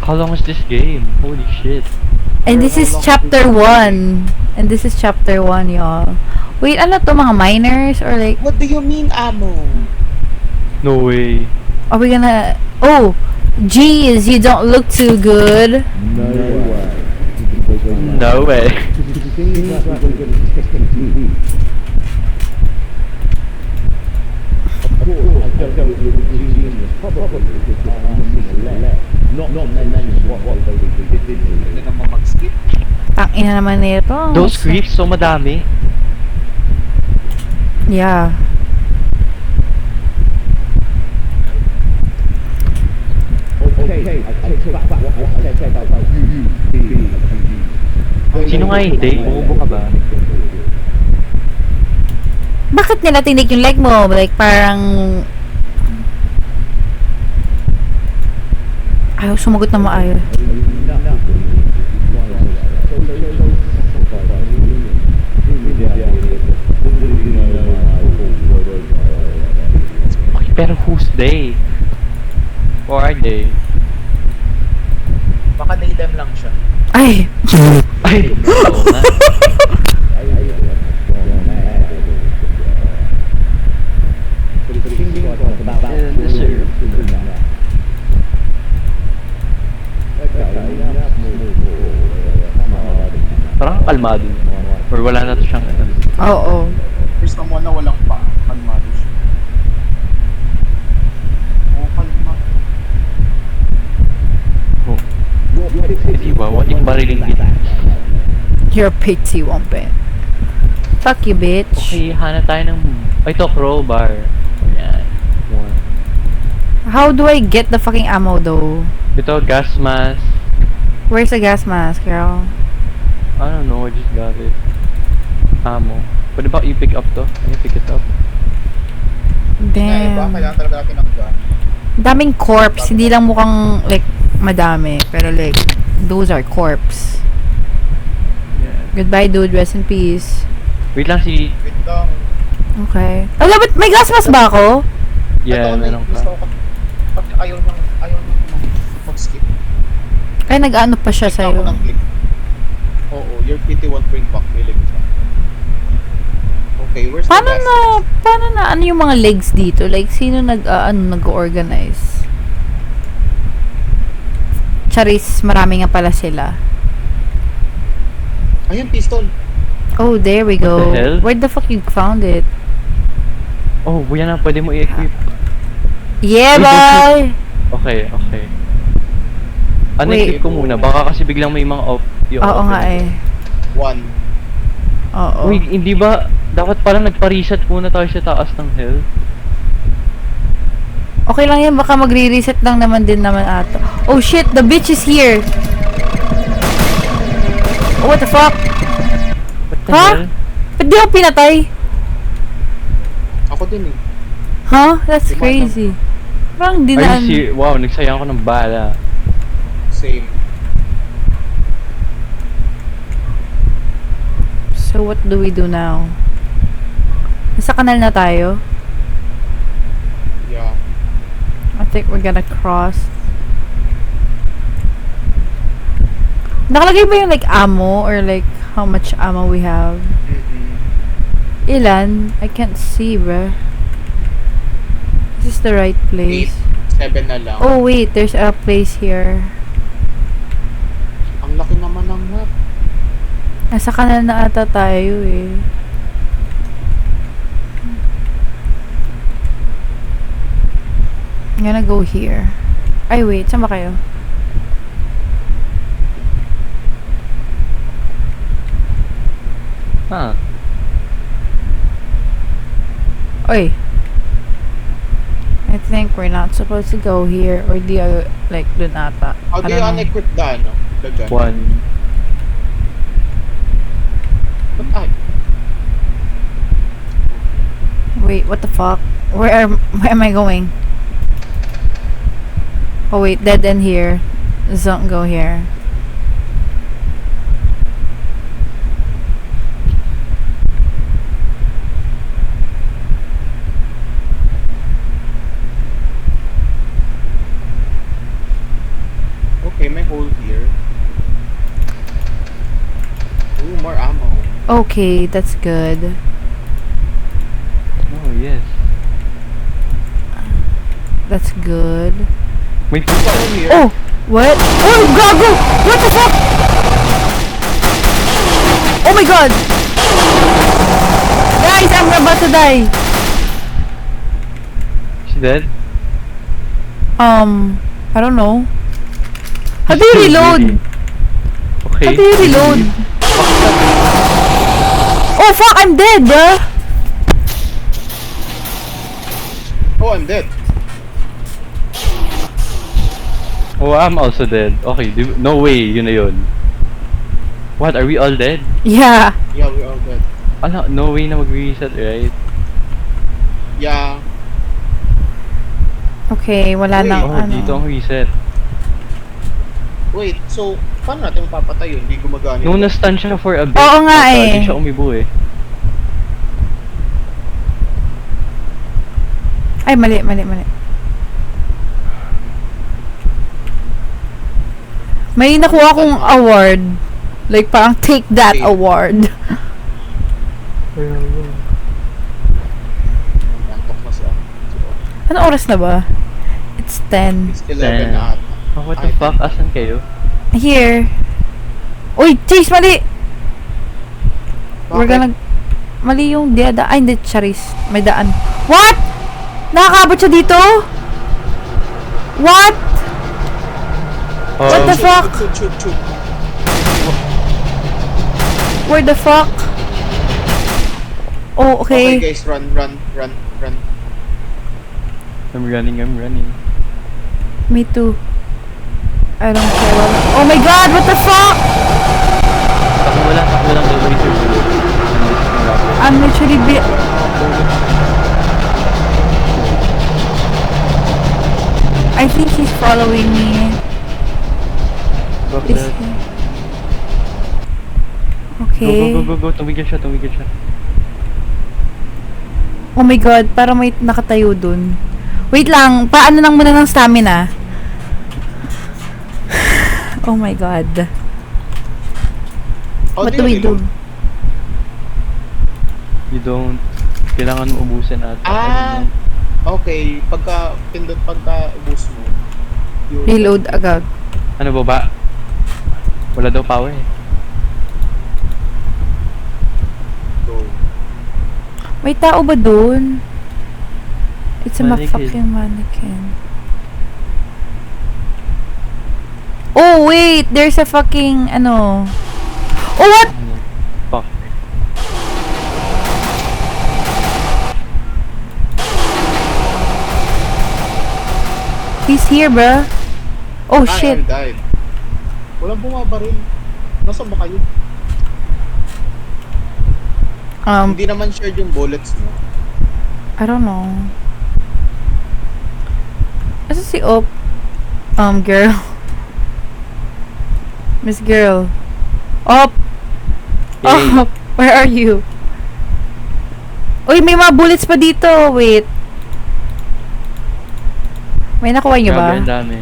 How long is this game? Holy shit. And this is chapter 1. And this is chapter 1, y'all. Wait, ano to? Mga miners? Or like... What do you mean, Amo? No way. Are we gonna... Oh! Geez, you don't look too good. No way. Hindi naman mag-skip. Tangina naman nito. Those creeps, so madami. Yeah. Sino nga hindi? Umubo ka ba? Bakit nila tinik yung leg mo? Like, parang... Ayaw sumagot na maayos. Okay, pero who's they? Or are they? Baka they them lang siya. Ay! Ay! Oo nga. kalmado na yan. Or wala na to siyang ano. Oo. First naman na walang pa. Kalmado siya. Oh, kalma. Oh. Hindi ba? Wating bariling kita. You're pixie wompe. Fuck you, bitch. Okay, hana tayo ng... Ay, ito, crowbar. Ayan. One. How do I get the fucking ammo though? Ito, gas mask. Where's the gas mask, girl? I don't know, I just got it. Ammo. Pwede ba i-pick up to? Can you pick it up? Kaya iba, Damn. kailangan talaga natin ng gun. Daming corpse. Hindi lang mukhang like madami. Pero like, those are corpse. Yeah. Goodbye, dude. Rest in peace. Wait lang si... Wait lang. Okay. Ala, but may gas mask ba ako? Yeah, Ito, meron gusto ka. ko pag ayaw nang mag-skip. Ay, nag-ano pa siya Click ako sa'yo. ng click. Oo, your PT won't bring back my leg. Okay, where's Paano the gas? paano na, ano yung mga legs dito? Like, sino nag-organize? Charis, marami nga pala sila. Ayun, pistol. Oh, there we What go. the hell? Where the fuck you found it? Oh, yan na, pwede mo i-equip. Yeah, Wait, boy! Okay, okay. Ano, Wait. equip ko muna. Baka kasi biglang may mga off. Oo nga eh. One. Oo. Uy, hindi ba? Dapat pala nagpa-reset muna tayo sa taas ng hill. Okay lang yan, baka magre-reset lang naman din naman ata. Oh shit, the bitch is here! Oh, what the fuck? What the Huh? hell? Ba't di ako pinatay? Ako din eh. Huh? That's Diba, crazy. Parang Are dinaan. you serious? Wow, nagsayang ako ng bala. Same. So what do we do now? Nasa kanal na tayo? Yeah. I think we're gonna cross. Nakalagay ba yung like ammo or like how much ammo we have? Mm-mm. Ilan? I can't see, bruh. Is this the right place? 7 na lang. Oh wait, there's a place here. Ang laki naman ng map. Nasa kanal na ata tayo eh. I'm gonna go here. Ay wait, saan ba kayo? Huh. Oy. I think we're not supposed to go here or the like dun ata. How do I you don't know. unequip the ano? The gun? One. Ba't ay? Wait, what the fuck? Where am I going? Oh wait, dead end here. Don't go here. Okay, may hole here. Ooh, more ammo. Okay, that's good. Oh, yes. That's good. May Ito pizza. ako here. Oh! What? Oh, gago! What the fuck? Oh my god! Guys, I'm about to die. She dead? I don't know. How do you reload? Okay. How do you reload? Oh fuck, I'm dead, bruh! Oh, I'm dead. Oh, I'm also dead. Okay, no way, yun na yun. What, are we all dead? Yeah. Yeah, we all dead. Ala, no way na mag-reset, right? Yeah. Okay, wala Wait, nang Oh, ano. dito ang reset. Wait, so, paano natin mapapatay yun? Hindi gumagana Nung yun. na-stun siya for a bit. Oo nga tapos, eh. Di siya umibo eh. Ay, mali. May nakuha akong award. Like, parang take that Okay. award. Nantok na siya. So, Ano oras na ba? It's 10. it's 11 na ata. Oh, what the Ay, fuck? Asan kayo? Here. Uy, Chase, mali! We're gonna... Mali yung diada. Ay, hindi, charis. May daan. What? Nakakabot siya dito? What? What the fuck? Shoot. Where the fuck? Oh, Okay okay. guys, run. I'm running. Me too. I don't care. Oh my god, what the fuck? Takbo lang, don't wait your bullet. I'm literally I think he's following me. Is he? Okay. Go, tumigil siya. Oh my god, parang may nakatayo dun. Wait lang, paano lang muna ng stamina? Oh my god. How What do do we you do? reload? You don't... Kailangan mo ubusin ata. Ah, okay. Pagka ubus mo, you Reload agad. Ano ba? Wala daw power eh. go. May tao ba dun? It's a Mannequin. fucking mannequin. Oh wait, there's a fucking ano. Oh what? Fuck. He's here, bruh. Oh shit. I died. Walang bumabaril. Nasaan ba kayo? Hindi naman shared yung bullets mo. I don't know. Asa si Op? Girl. Miss Girl. Op! Yay. Op! Where are you? Uy, may mga bullets pa dito. Wait. May nakuha niyo ba? Grabe, ang dami.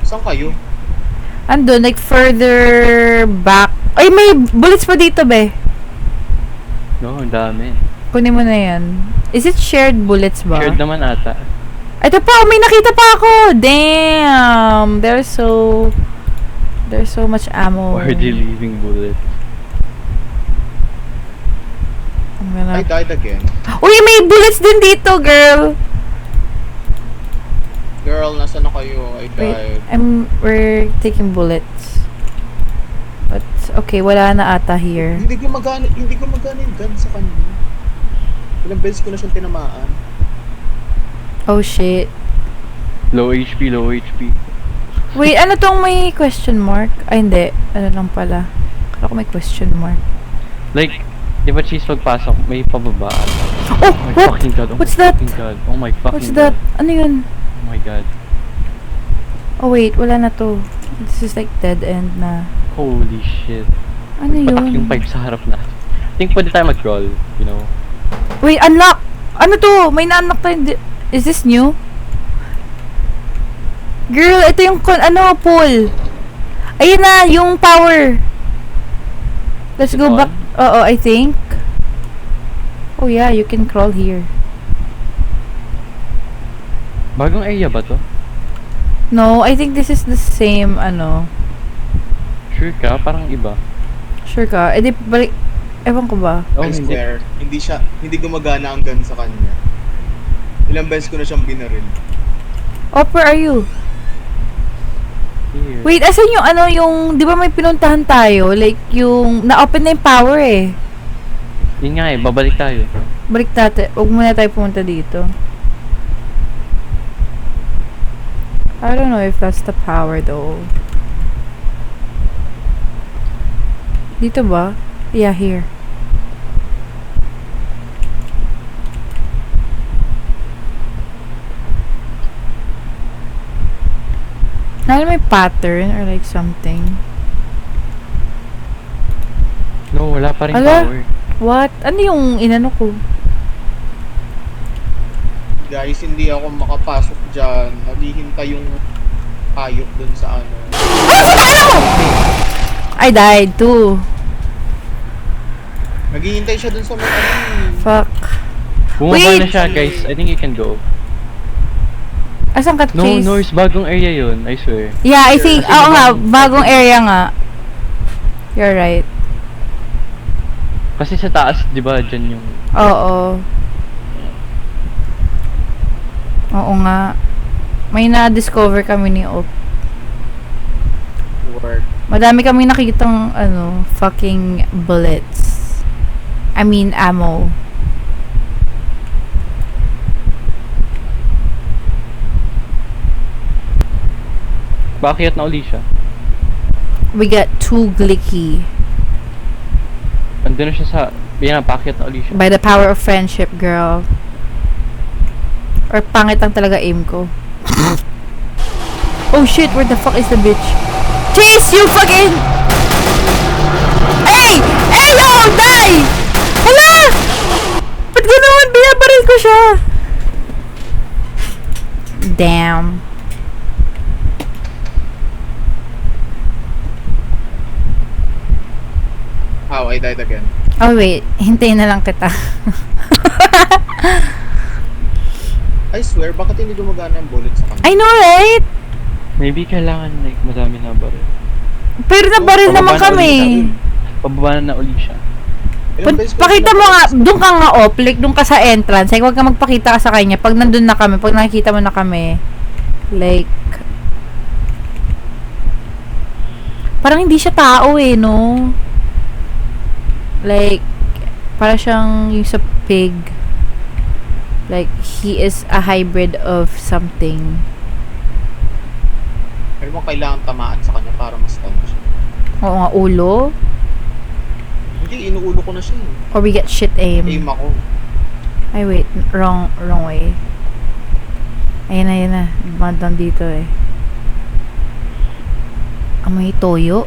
Saan kayo? Andun, like further back. Ay, may bullets pa dito, be. No, ang dami. Kunin mo na yan. Is it shared bullets ba? Shared naman ata. Ito pa, may nakita pa ako. Damn. There's so much ammo. Or leaving bullets. I'm I gonna... died again. Uy, may bullets din dito, girl. Girl, nasa na kayo? I Wait, died. we're taking bullets. But, okay, wala na ata here. Hindi gumagana yung gun sa kanya. Ilang beses ko na siyang tinamaan. Oh, shit. Low HP. Wait, ano tong may question mark? Ay, hindi. Ano lang pala. Kala ko may question mark. Like, di ba cheese pagpasok, may pababaan. Oh, Oh my what? fucking god, oh What's my that? fucking god, oh my fucking What's god. that? Ano yun? Oh my god. Oh, wait. Wala na to. This is like dead end na. Holy shit. Ano Patak yung yun? pipe sa harap na. I think pwede tayo mag-crawl, you know. Wait, unlock! Ano to? May na-unlock tayo. Is this new? Girl, ito yung pool. Ayun na, yung power. Let's Is it go on? back. Oo, I think. Oh yeah, you can crawl here. Bagong area ba to? No, I think this is the same, Sure ka? Parang iba. Sure ka? Eh di, balik. Ewan ko ba? Oh, I hindi. swear, hindi gumagana ang gun sa kanya. Ilang beses ko na siyang binaril. Oh, where are you? Here. Wait, asan yung, di ba may pinuntahan tayo? Like, yung, na-open na yung power eh. Yun nga eh, babalik tayo. Balik natin. Huwag muna tayo pumunta dito. I don't know if that's the power though. Dito ba? Yeah, here. Nala may pattern or like something. No, wala pa rin Ala? power. What? Ano yung inano ko? Guys, hindi ako makapasok dyan. Naghihintay yung hayop dun sa ano. I died too. Naghihintay siya dun sa mga Fuck. Bumaba Wait! na siya guys, I think you can go. Asan ka, No, Chase? no, it's bagong area yun, I swear. Yeah, I think, oo nga, bagong area nga. You're right. Kasi sa taas, di ba, dyan yung... Oo. Oo nga. May na-discover kami ni Op. Work. Madami kami nakitang, fucking bullets. I mean, ammo. Bakit na uli siya? We got 2 glicky. Andun na siya sa... Yan, pakyat na uli siya. By the power of friendship, girl. Or pangit lang talaga aim ko. Oh shit, where the fuck is the bitch? Chase, you fucking... Hey! Hey, yo! Die! Hala! Ba't ganoon? Binabaril ko siya. Damn. How I died again. Oh wait, hintayin na lang kita. I swear, bakit hindi gumagana ang bullet sa kanya? I know, right? Maybe kailangan, like, madami na baril. Pero nabaril naman kami. Pababa na uli siya. Ilang beses ko Pakita mo sinabi- nga, doon ka nga op, like doon ka sa entrance. Like, huwag ka magpakita ka sa kanya. Pag nandun na kami, pag nakikita mo na kami, like, parang hindi siya tao eh, no? Like, para siyang yung sa pig. Like, he is a hybrid of something. Pero mo kailangan tamaan sa kanya para ma-stun siya. Oo nga, ulo. Hindi, inuulo ko na siya eh. Or we get shit aim. Aim ako. Ay, wait. Wrong way. Ayan na. Bandang dito eh. Amoy toyo.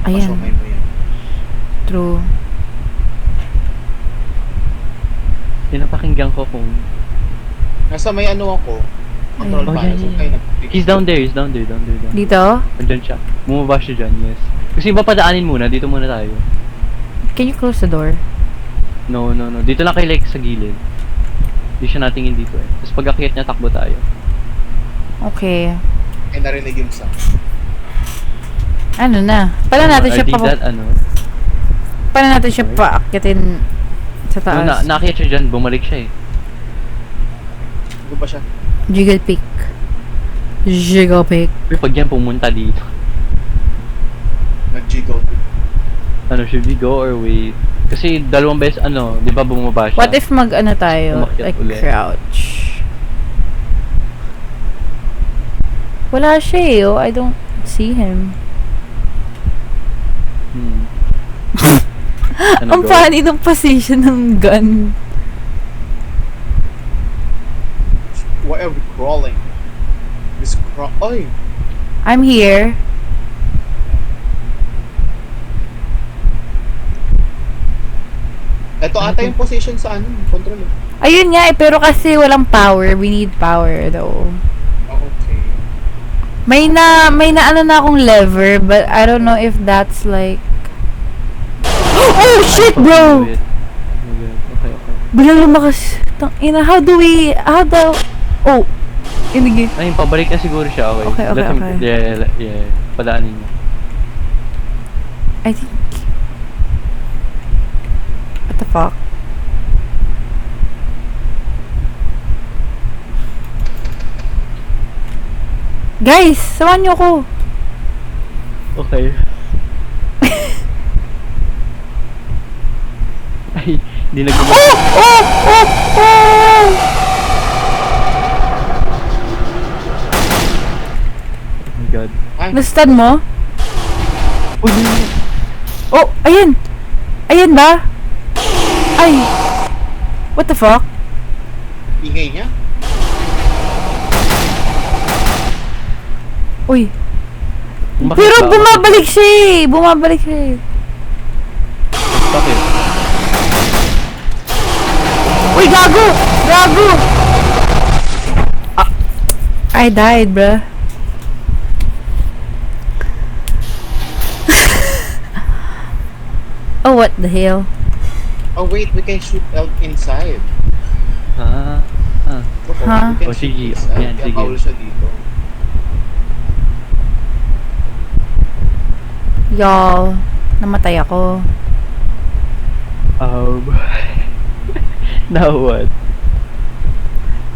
Ayan. Pasomay mo yan. True. Pinapakinggan ko kung... Nasa may ano ako. Control Oh, panel. yeah, So, yeah. kayo nag-click. He's down there. Dito? Andyan siya. Bumaba siya dyan, yes. Kasi ba padaanin muna? Dito muna tayo. Can you close the door? No. Dito lang kay like sa gilid. Hindi siya natingin dito eh. Tapos pag akyat niya, takbo tayo. Okay. Ay, narinig yung sound. Ano na? Paano natin siya I think that, Paano natin siya paakyatin sa no, taas? naakyat siya dyan, bumalik siya eh. Ano ba siya? Jiggle pick. Jiggle pick. Pero pag yan pumunta dito, Nag-jiggle. ano, should we go or wait? Kasi dalawang beses, di ba bumaba siya? What if tayo? Umakyat Like, ulit. crouch. Wala siya eh, oh. I don't see him. Ang Go? funny ng position ng gun. Why are we crawling? Oy! I'm here. Ito ata yung position sa control. Ayun nga eh, pero kasi walang power. We need power though. Oh, okay. May na ano na akong lever, but I don't know if that's like... Oh shit, bro! Okay. Biglang lumakas. Tangina, how do... Oh! Inigit. Ay, pabalik na siguro siya, okay. Okay. Let him, yeah. Padaanin niya. I think... What the fuck? Guys, samahan niyo ako. Okay. Ay, hindi na gumagana. Oh! Oh my god. Ay, Na-stun mo? Uy, Oh, ayan! Ayan ba? Ay! What the fuck? ingay niya. Uy. bakit Pero ba? bumabalik siya eh! Bumabalik siya eh. Bakit? Uy, gago! Gago! I died, bruh. Oh, what the hell? Oh wait, we can shoot out inside. Ah. Okay, Huh? we can Oh, shoot sige. inside. Yan, Kaya sige. bawal siya dito. Y'all. Namatay ako. Now what?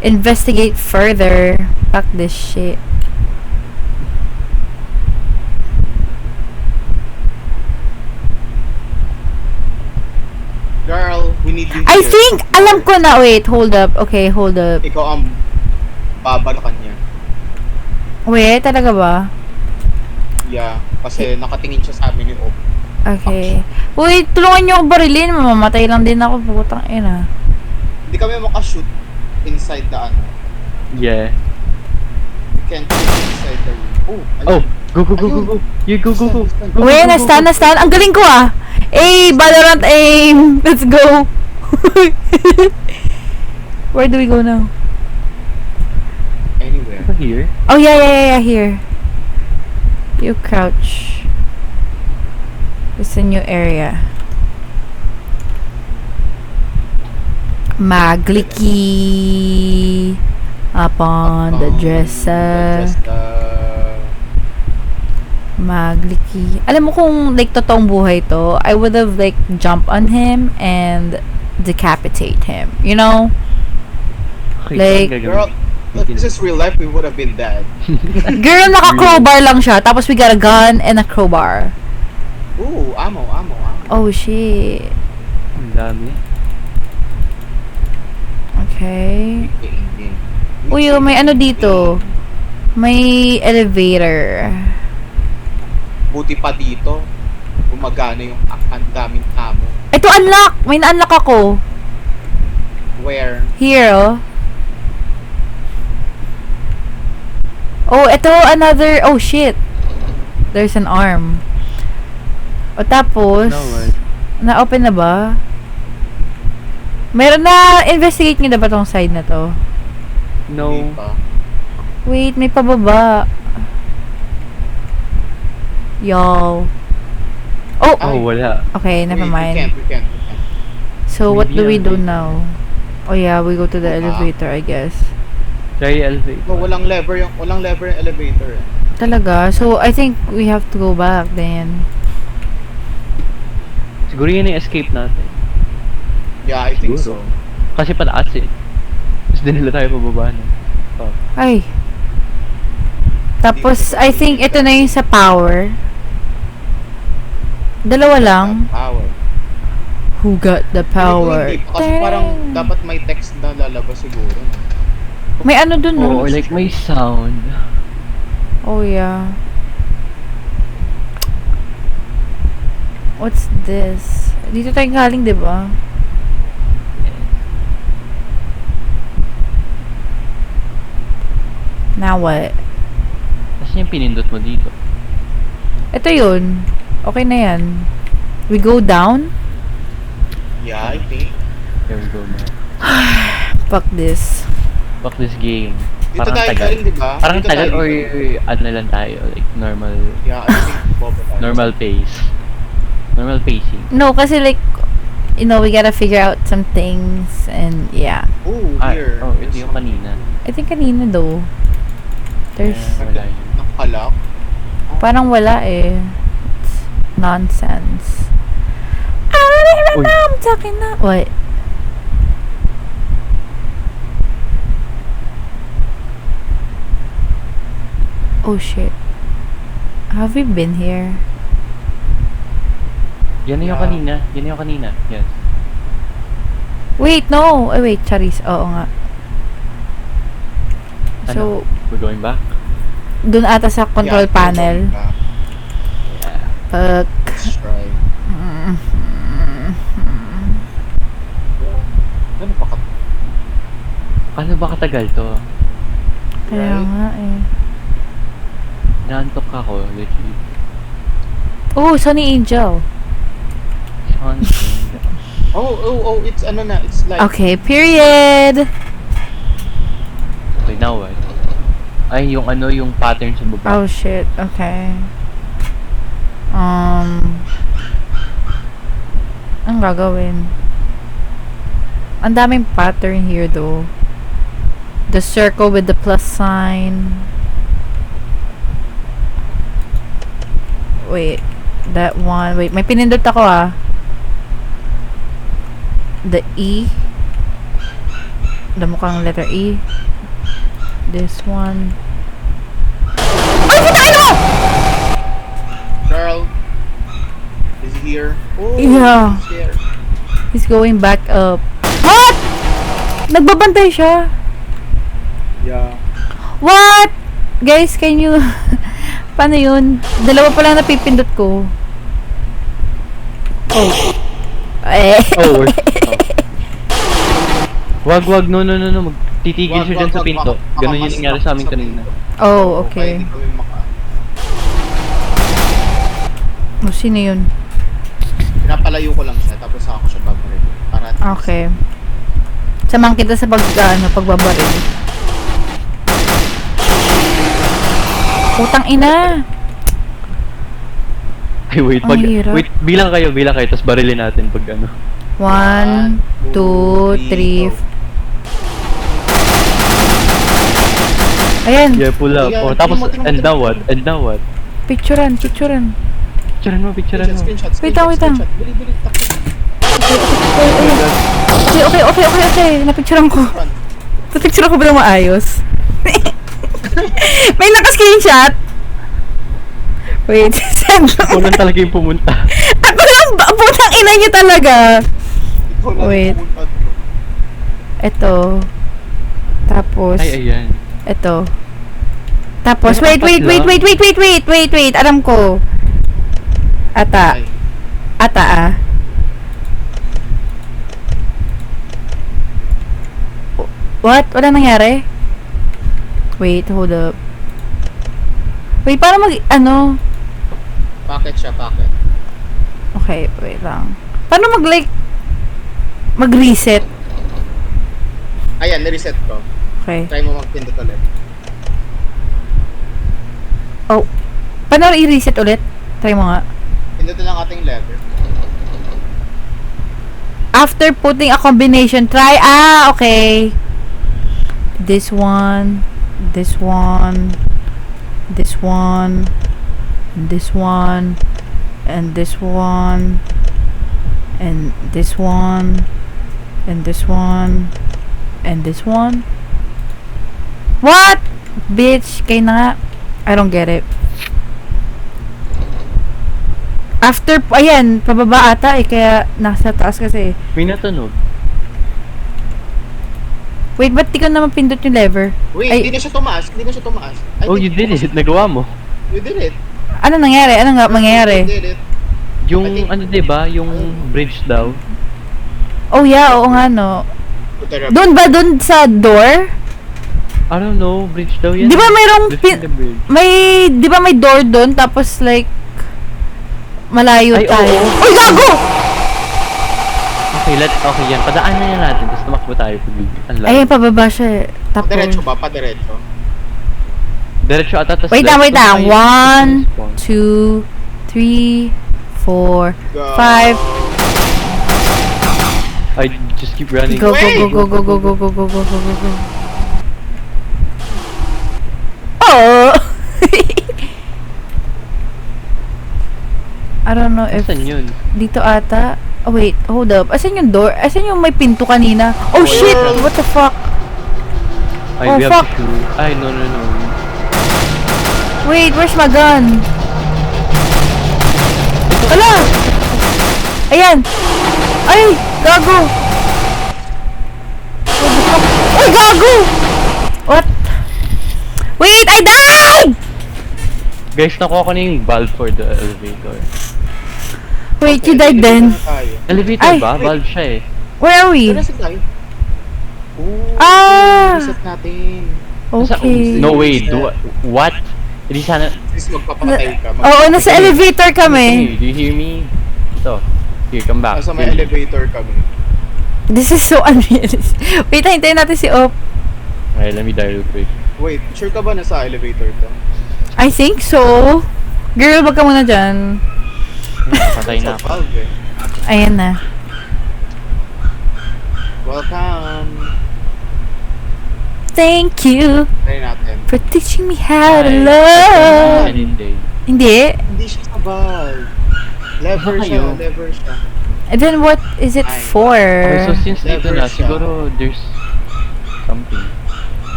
Investigate further. Fuck this shit. Girl, we need you I here. think, alam ko na. Wait, hold up. Okay, hold up. Ikaw ang babalakan niya. Wait, talaga ba? Yeah, kasi nakatingin siya sa amin ni Op. Okay. Wait, tulungan niyo ako barilin. Mamamatay lang din ako. Putang ina. Hindi kami makashoot inside the ano. Yeah. We can't shoot inside the room. Oh, Oh, ayun. go, go, go, go, go. You go, go, go. Go, Wait, go, go, na-stun, go. na-stun. Ang galing ko ah. Hey, Valorant aim. Let's go. Where do we go now? Anywhere. Over here. Oh, yeah, here. You crouch. It's a new area. Magliki upon the dresser. Magliki. Alam mo kung like totoong buhay to, I would have like jumped on him and decapitate him. You know? Okay, Like- saan Girl, gagawin? if this is real life, we would have been dead. Girl, naka-crowbar lang siya. Tapos we got a gun and a crowbar. Ooh, ammo. Oh, shit. Ang dami. Okay. Uy, may ano dito. May elevator. Buti pa dito, gumagana yung ang daming ammo. Ito, unlock! May na-unlock ako. Where? Here, oh. Oh, ito, another... Oh, shit. There's an arm. O, tapos... No, what? Na-open na ba? Meron na... Investigate nyo na ba tong side na to? No. Hindi pa. Wait, may pababa. Y'all. Oh! Ay. Oh, wala. Okay, never We mind. can't. So, what do we Maybe do ang- now? Oh yeah, we go to the Ah. elevator, I guess. Try elevator. No, walang lever yung elevator eh. Talaga? So, I think we have to go back then. Siguro yun yung escape natin. Yeah, I think Siguro. so. Kasi pataas eh. Tapos din nila tayo pababa na. Oh. Ay. Tapos, I think ito na yung sa power. Dalawa lang. Power. Who got the power? Hindi pa, kasi parang dapat may text na lalabas siguro. May ano dun, no? Oh, or like may sound. Oh, yeah. What's this? Dito tayo galing, di ba? Now what? Tapos yung pinindot mo dito. Ito yun. Okay na yan. We go down? Yeah, I think. There we go na. Fuck this. Fuck this game. Dito Parang tayo tagal. galing, di ba? Parang Dito tagal tayo or galing. ano lang tayo. Like normal Yeah, I think boba tayo. normal pace. Normal pacing. No, kasi like, you know, we gotta figure out some things and yeah. Ooh, Ah, here. oh, ito yung kanina. I think kanina though. There's, Yeah, wala yun. Nakalak. parang wala eh. It's nonsense. I don't even Uy. know I'm talking na. What? Oh shit. Have we been here? Yan yung Yeah. kanina. Yan yung kanina. Yes. Wait, no! Ay, wait, Charis. Oo nga. So, We're going back? dun ata sa control Yeah, panel. Yeah. Fuck. Let's try. Ano pa ka? Paano ba katagal to? Kaya Right? nga eh. Naantok ako, legit. Oh, Sunny Angel. Sean, Oh, it's ano na, it's like... Okay, period. okay, now what? Ay, yung ano, yung pattern sa baba. Oh shit, okay. Ang gagawin? Ang daming pattern here though. The circle with the plus sign. Wait. That one. Wait, may pinindot ako ah. The E. The mukhang letter E. This one. Ay, putay mo! Girl. Is he here? Oh, Yeah. he's here. He's going back up. What? Nagbabantay siya. Yeah. What? Guys, can you... Paano yun? Dalawa pa lang napipindot ko. Oh. Eh. Oh, wag, no. Magtitigil siya dyan sa pinto. Ganun yung nangyari sa amin kanina. Oh, okay. Kaya hindi kami Oh, sino yun? Pinapalayo ko lang siya, tapos ako siya babaril. Para at least- Okay. Samahan kita sa pagbabaril. Putang ina! Ay, wait. Ang hirap. Wait, bilang kayo, tapos barilin natin pag ano. 1, 2, 3. Ayan, Yeah, pull up. Yeah, Oh, tapos, tingnan mo. and now what? picturean. Picturean mo. Screenshot. Wait lang. Screenshot. Bili, takbo. Okay. Napicturean ko. Run. Napicturean ko ba lang maayos? May naka-screenshot? Wait, send mo. Ako lang talaga yung pumunta. Ako lang ba? Putang ina niyo talaga. Ikaw lang Wait. pumunta dito. Ito. Tapos, Ay, ayan. ito. Tapos, Ay, wait. apat lang. Alam ko. Ata. Ay. Ah. What? Wala nangyari? Wait, hold up. Wait, paano ano? Packet siya, packet. Okay, wait lang. Paano mag-reset? Ayan, nireset ko. Okay. Try mo magpindot ulit. Oh. Paano i-reset ulit? Try mo nga. Pindutin lang ating letter. After putting a combination, try. Ah, okay. This one, and this one, and this one, and this one, and this one, and this one. What? Bitch, kay na nga. I don't get it. After, ayan, pababa ata eh, kaya nasa taas kasi. May natunog. Wait, ba't di ko naman pindot yung lever? Wait, Ay. hindi na siya tumaas. Ay, Oh, you did it. Nagawa mo. You did it. Ano nangyari? Ano nga mangyayari? You did it. Yung, I think- ano diba? Yung bridge daw. Oh yeah, oo nga no. Buta- Doon ba? Doon sa door? I don't know, bridge daw yan. Di ba mayroong Bridge in the bridge. di ba may door doon tapos like malayo Ay, tayo? oo. Uy, gago! Okay, yan. Padaanan na natin, tapos tumakbo tayo. Ang layo. Ayun, pababa siya eh. Tapos, Diretso ba? Padiretso. Diretso ata, tapos wait lang. left tayo. 1, 2, 3, 4, Go. 5. I just keep running. Go. Oh! I don't know if Saan yun? dito ata. Oh, wait, hold up. Asan yung door? Asan yung may pinto kanina? Oh shit! What the fuck? Ay, Oh, we fuck. have to shoot. Ay, no. Wait, where's my gun? Ala! Ayan! Ay! Gago! What the fuck? Ay, gago! What? Wait! I died! Guys, nakuha ko na yung valve for the elevator. Wait, you died then? Elevator Ay, ba? wait. Valve siya eh. Where are we? Tara, sit tayo. Oh, Ah! reset natin. Okay. No way, what? Hindi sana... Please, magpapatay ka. Oo, nasa elevator kami. Hey, do you hear me? Ito. Here, come back. Nasa may elevator kami. This is so unrealistic. Wait, hintayin natin si Op. Okay, let me die real quick. Wait, sure ka ba nasa elevator to? I think so. Girl, wag ka muna dyan. Patay na Sa ako. valve eh. Ayan na. Welcome. Thank you Try natin. for teaching me how to Ay, love. Any day. Hindi. Hindi siya sa valve. Lever Baka siya, yun. lever siya. And then what is it Ay. for? Okay, so since dito Never na, siya. siguro there's something.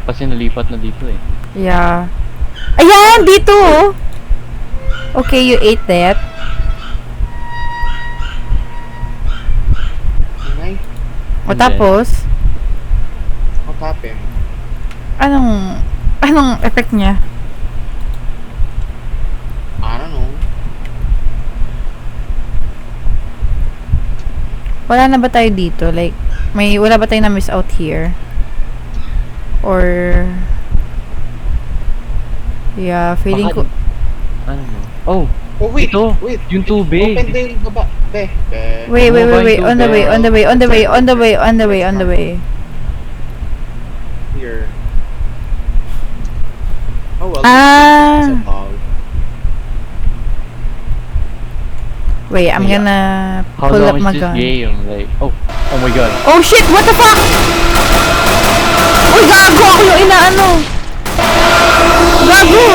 Kasi nalipat na dito eh. Yeah. Ayan! Dito! oh. Okay, you ate that. Inay, O And tapos, what happened? anong effect niya? I don't know. Wala na ba tayo dito? Like, wala ba tayo na miss out here? Or, yeah, feeling ko, Ano no? Oh! Oh, wait! Ito! Wait! Yung tubig! Open the baba. Be. wait, Bumaba on the way, yung on the way, on the way, on the way, on the way, on the way. Here. Oh, well. Ah. It's a ball. Wait, I'm Yeah. gonna How pull up long my is this gun. game? Like, oh my god. Oh shit! What the fuck? Uy, gago! Ako yung inaano! Gago!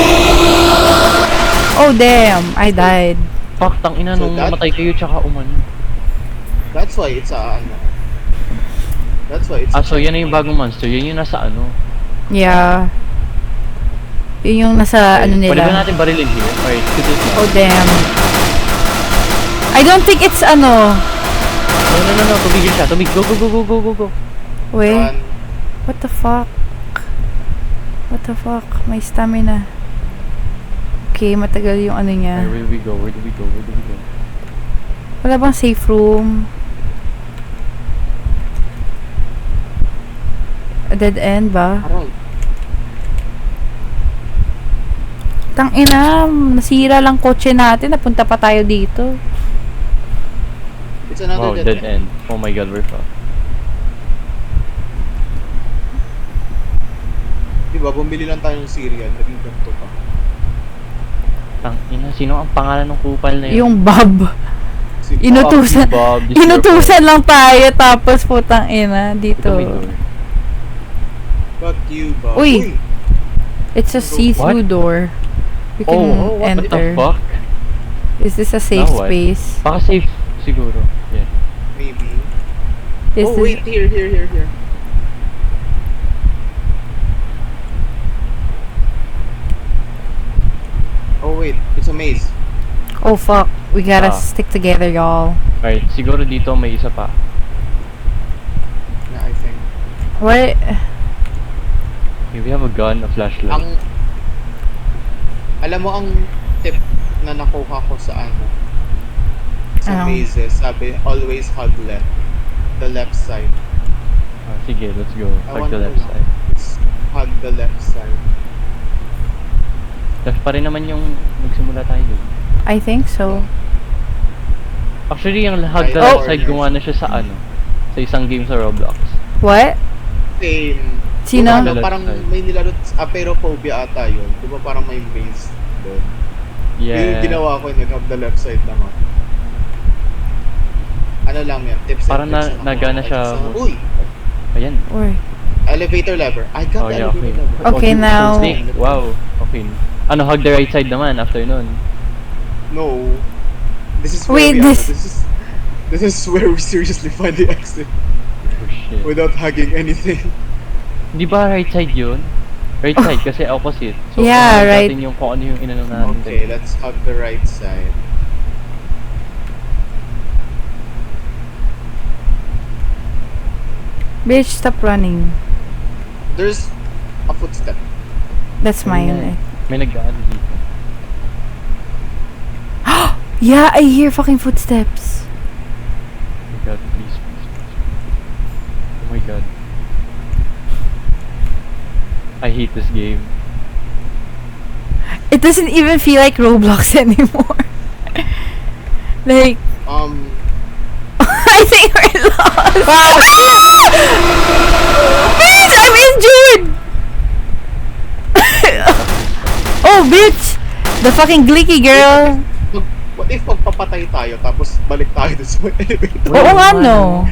Oh damn! I died. Fuck, tang ina So nung that- namatay kayo tsaka umano. That's why it's a, ano. That's why it's Ah, so yan na yung bagong monster. Yan yung nasa ano. Yeah. Yun yung nasa ano Pwede ba nila. natin barilin here? Alright, shoot this now. Oh damn. I don't think it's ano. No. Tumigil siya. Tumigil. Go. Wait. Run. What the fuck? What the fuck? May stamina. Okay, matagal yung ano niya. Alright, where do we go? Wala bang safe room? A dead end ba? Aray. Tangina, nasira lang kotse natin. Napunta pa tayo dito. It's another Wow, dead end. Oh my god, we're fucked. Diba, bumili lang tayo ng cereal. Naging ganito pa. Tang ina, sino ang pangalan ng kupal na yun? Yung Bob. Si Inutusan. Bob, this Inutusan lang tayo. Tapos putang ina. Dito. Ito may door. Fuck you, Bob. Uy! It's a see-through What? door. We can Oh, what the enter. fuck? Is this a safe Now what? space? Baka safe siguro. Yeah. Maybe. Is Oh, this... wait. Here. Oh, wait. It's a maze. Oh fuck. We gotta Ah. stick together, y'all. Alright, siguro dito may isa pa. Yeah, I think. What? Okay, we have a gun, a flashlight. Alam mo ang tip na nakuha ko sa ano? Sa Ano? mazes, sabi, always hug left. The left side. Ah, sige, let's go. I Tag want the to left know. side. It's hug the left side. Left pa rin naman yung nagsimula tayo dun. I think so. Actually, yung hug the Ay, left side, corners. gumawa na siya sa ano? Sa isang game sa Roblox. What? Same. Sino? Diba, ano, The left parang side. may nilaro, Aperophobia ata yun. Di ba parang may maze doon? Yung Yeah. ginawa ko yun, hug the left side lang ako. Ano lang yan, tips and Parang tricks na- nagana nakuha. siya. Uy! Ayan. Or... Elevator lever. I got Oh, the yeah, elevator okay. lever. Okay, Oh, now- snake. Wow. Okay. Ano, hug the right side naman after nun. No. This is where Wait, we this- this is where we seriously find the exit Oh shit. without hugging anything. Di ba right side yun? Right side kasi opposite. So, Yeah, hug right. natin yung kung ano yung inano natin. Okay, let's hug the right side. Bitch, stop running. There's a footstep. That's mine. eh. May nag-ano dito. Yeah, I hear fucking footsteps. Oh my god, please. Oh my god. I hate this game. It doesn't even feel like Roblox anymore. Like, I think we're lost. Bitch, I'm injured! Oh, bitch! The fucking glicky girl. What if magpapatay tayo tapos balik tayo dun sa elevator? Oo nga, no.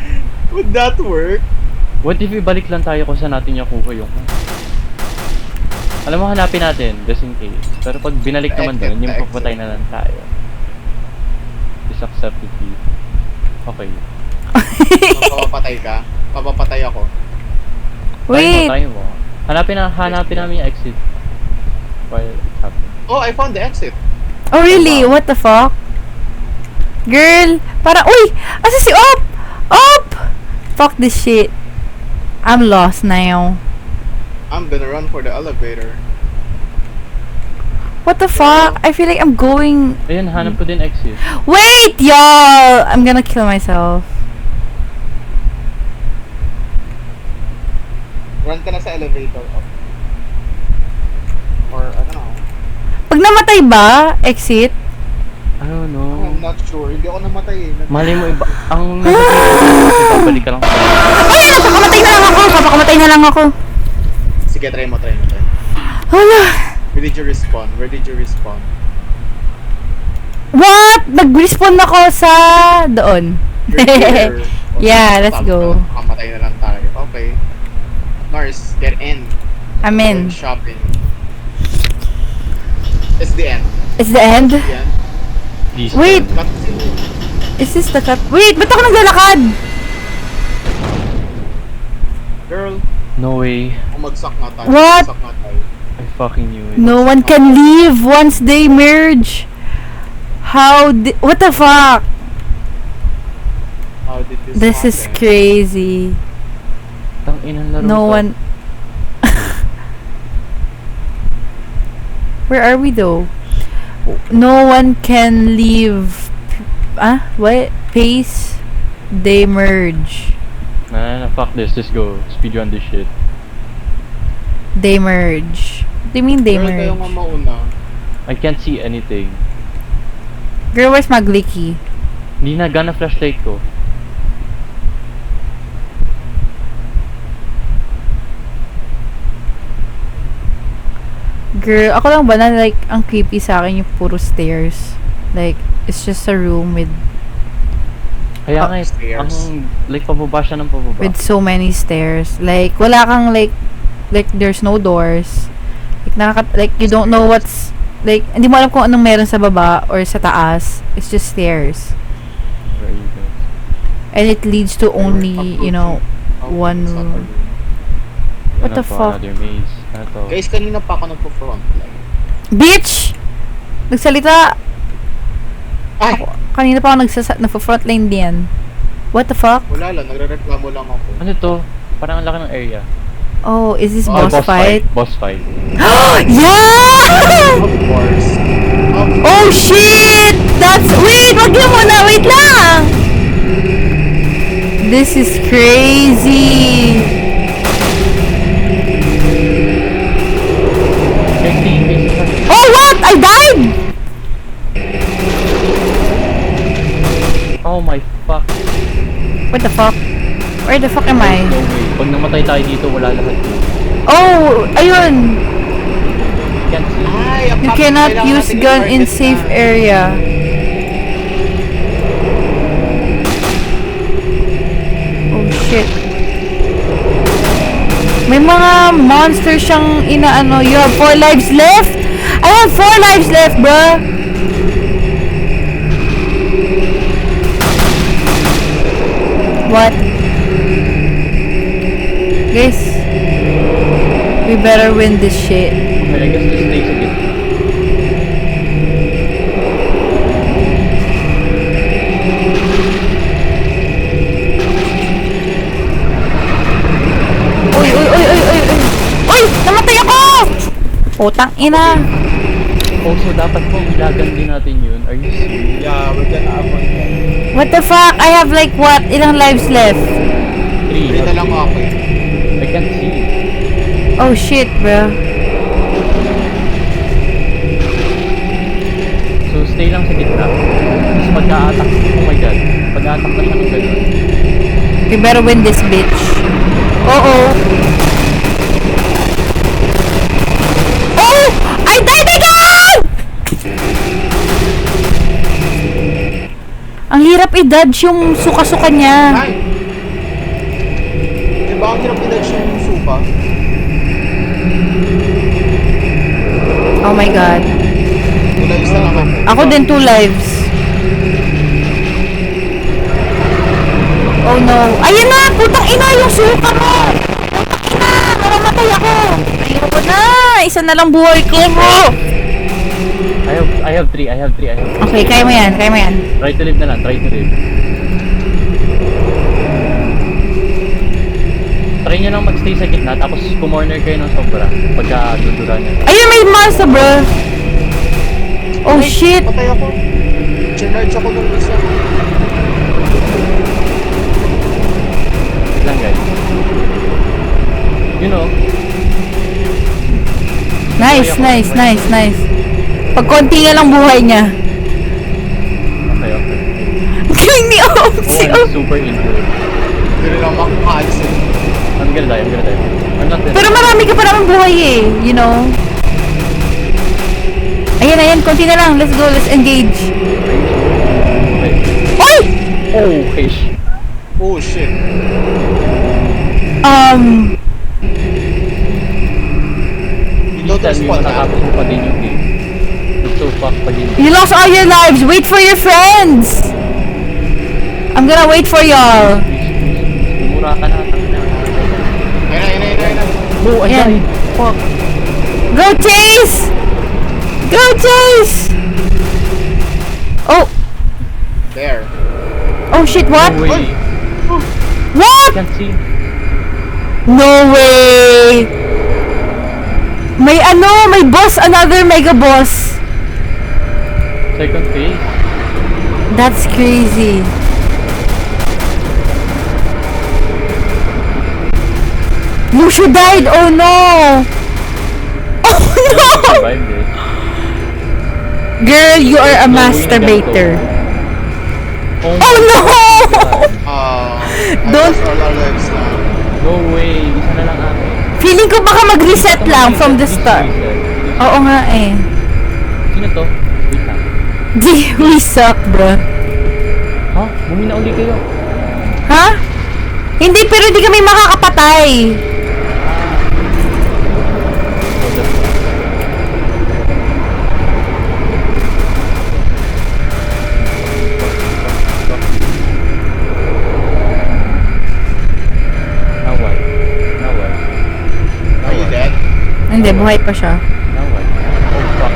Would that work? What if ibalik lang tayo kung saan natin nakuha yung... Alam mo, hanapin natin, just in case. Pero pag binalik naman doon, yung papatay na lang tayo. Is accepted you. Okay. Papapatay ka? Papapatay ako. Wait! Tayo mo. Hanapin namin yung exit. While it's happening. Oh, I found the exit. Oh, really? What the fuck? Girl! Uy! Asa si Op? Op! Fuck this shit. I'm lost now. I'm gonna run for the elevator. What the fuck? I feel like I'm going... Ayun, hanap ko din exit. Wait, y'all! I'm gonna kill myself. Run ka na sa elevator. Or, I don't know. Pag namatay ba, exit? I don't know. I'm not sure. Hindi ako namatay eh. Mali mo iba. Ang babalik ka lang. Ay! Papakamatay na lang ako! Sige, try mo. Hala! Where did you respawn? What? Nag-respawn ako sa... doon. You're here. Yeah, let's go. Kamatay na lang tayo. Okay. Mars, get in. I'm in. Shopping. It's the end. It's the end? Yan. Please. Wait! Cutscene. Is this the cut? Wait! Ba't ako naglalakad? Girl, No way. umagsak na tayo. What? Umagsak na tayo. I fucking knew it. No one can leave once they merge. What the fuck? How did This is happen? crazy. Tang inang laro No to. one... Where are we though? No one can leave... What? Pace? They merge. Nah, fuck this. Let's go. Speedrun this shit. They merge. What do you mean they Girl, kayo nga merge? mauna. I can't see anything. Girl, where's my glicky? Hindi na gana flashlight ko. Girl, ako lang ba na like, ang creepy sa akin yung puro stairs. Like, it's just a room with Kaya nga, Stairs. ang like pababa siya ng pababa. with so many stairs. Like, wala kang like there's no doors. Like you don't know what's like hindi mo alam kung anong meron sa baba or sa taas. It's just stairs. Where are you guys? And it leads to only, you know, one it's not a room. What Ano the to, fuck? Another maze. Ano to? Guys, kanina pa ako nagpo-front line. Bitch! Nagsalita. Ay! Kanina pa ako nagpo-frontline diyan. What the fuck? Wala lang, nagre-reklamo lang ako. Ano to? Parang ang laki ng area. Oh, is this Oh, boss fight? Boss fight. Yeah! Of course. Oh shit! Wait! Wag niyo muna! Wait lang! This is crazy! Oh what? I died! Oh my fuck. What the fuck? Where the fuck am I? No way. Pag namatay tayo dito, wala lahat dito. Oh! Ayun! Can't see. Ay, ang You pap- cannot kailangan use natin gun in i-target safe na. area. Oh shit. May mga monster siyang inaano. You have 4 lives left? I have 4 lives left, bruh! What? Guys, we better win this shit. Okay, I guess this takes a bit. Uy, uy, uy, uy, uy, uy! Uy! Namatay ako! Putang ina! Also, dapat pong ilagan din natin yun. Are you serious? Yeah, we're gonna avoid that. What the fuck? I have like what? Ilang lives left? 3. Hindi na lang ako eh. I can't see. Oh shit, bro. So, stay lang sa gitna. Tapos pagka-attack, oh my god. Pag-attack na siya ng ganun. We better win this bitch. Oh! Oh! I died again! Ang hirap i-dodge yung suka-suka niya. Ay! Diba ang hirap i-dodge yung supa? Oh my god. Wala isa lang ako. Ako din 2 lives. Oh no. Ayun na! Putang ina! Yung suka mo! Putang ina! Mamamatay ako! Ayoko na! Isa na lang buhay ko! I have three. Okay, kaya mo yan. Kaya mo yan. Try to live na lang, try to live. Try nyo lang magstay sa gitna, tapos kumorner kayo ng sobra. Pagka dudura nyo. Ayun, may masa, bro! Oh, shit! Patay ako. Charge ako nung isa. Wait lang guys. You know, Nice, nice, nice, nice. Pag konti na lang buhay niya. okay. Galing ni Omsi. Oh, I'm super injured. Pero lang makakaalis eh. I'm gonna die. I'm not dead. Pero marami ka pa naman buhay eh, you know. Ayan, konti na lang. Let's go, let's engage. Okay. Oy! Oh, fish. Oh shit. You tell me matatapos mo pa din yung game. It's so fucked pag hindi. You lost all your lives. Wait for your friends. I'm gonna wait for y'all. Tumura ka na. Ayun na. No, I Yan. died. Fuck. Go Chase! Go Chase! Oh, There. oh shit, what? No way. What? Can't see. No way! May boss, another mega boss. Second phase. That's crazy. Lucio died, oh no! Oh no! Survive this. Girl, you are a No way masturbator. Oh, Oh no! I Don't- lost all our lives now. no way. Isa na lang akin. Feeling ko baka mag-reset lang from the start. Reset. Oo nga eh. Sino to? Wait lang. Di, we suck, bro. Ha? Bumina uli kayo. Ha? Hindi, pero hindi kami makakapatay. Now what? Are you dead? Hindi, buhay pa siya. Now what? Oh fuck.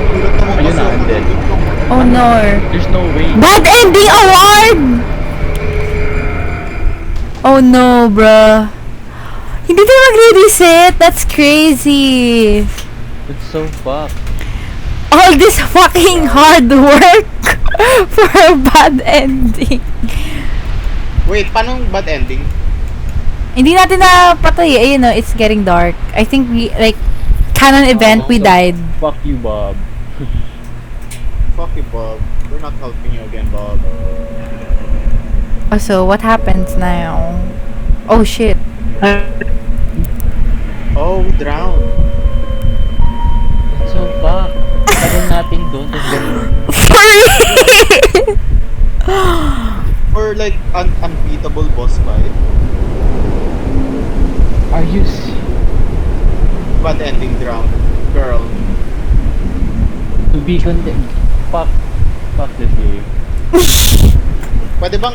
Tulad naman Ayun kasi na, ako I'm dead. nandun. Oh no. There's no way. Bad ending award! Oh no, bruh. Hindi tayo magre-reset. That's crazy. It's so fucked. All this fucking hard work for a bad ending. Wait, paano bad ending? Hindi natin na patay. Ayun no, it's getting dark. I think we, like, canon event, we So, died. Fuck you, Bob. Fuck you, Bob. We're not helping you again, Bob. Oh, so what happens now? Oh shit. Oh, we drowned. It's so fucked. Tagal natin doon. Tapos ganun. For real? Or like unbeatable boss fight. Are you serious? Bad ending drowned. Girl. To be condemned. Fuck. Fuck this game. Pwede bang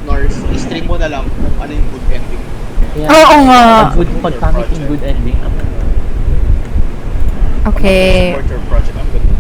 North, i-stream mo na lang kung ano yung good ending. Yeah. Oo nga. Pag pangit yung good ending. Okay. Support your project. I'm good.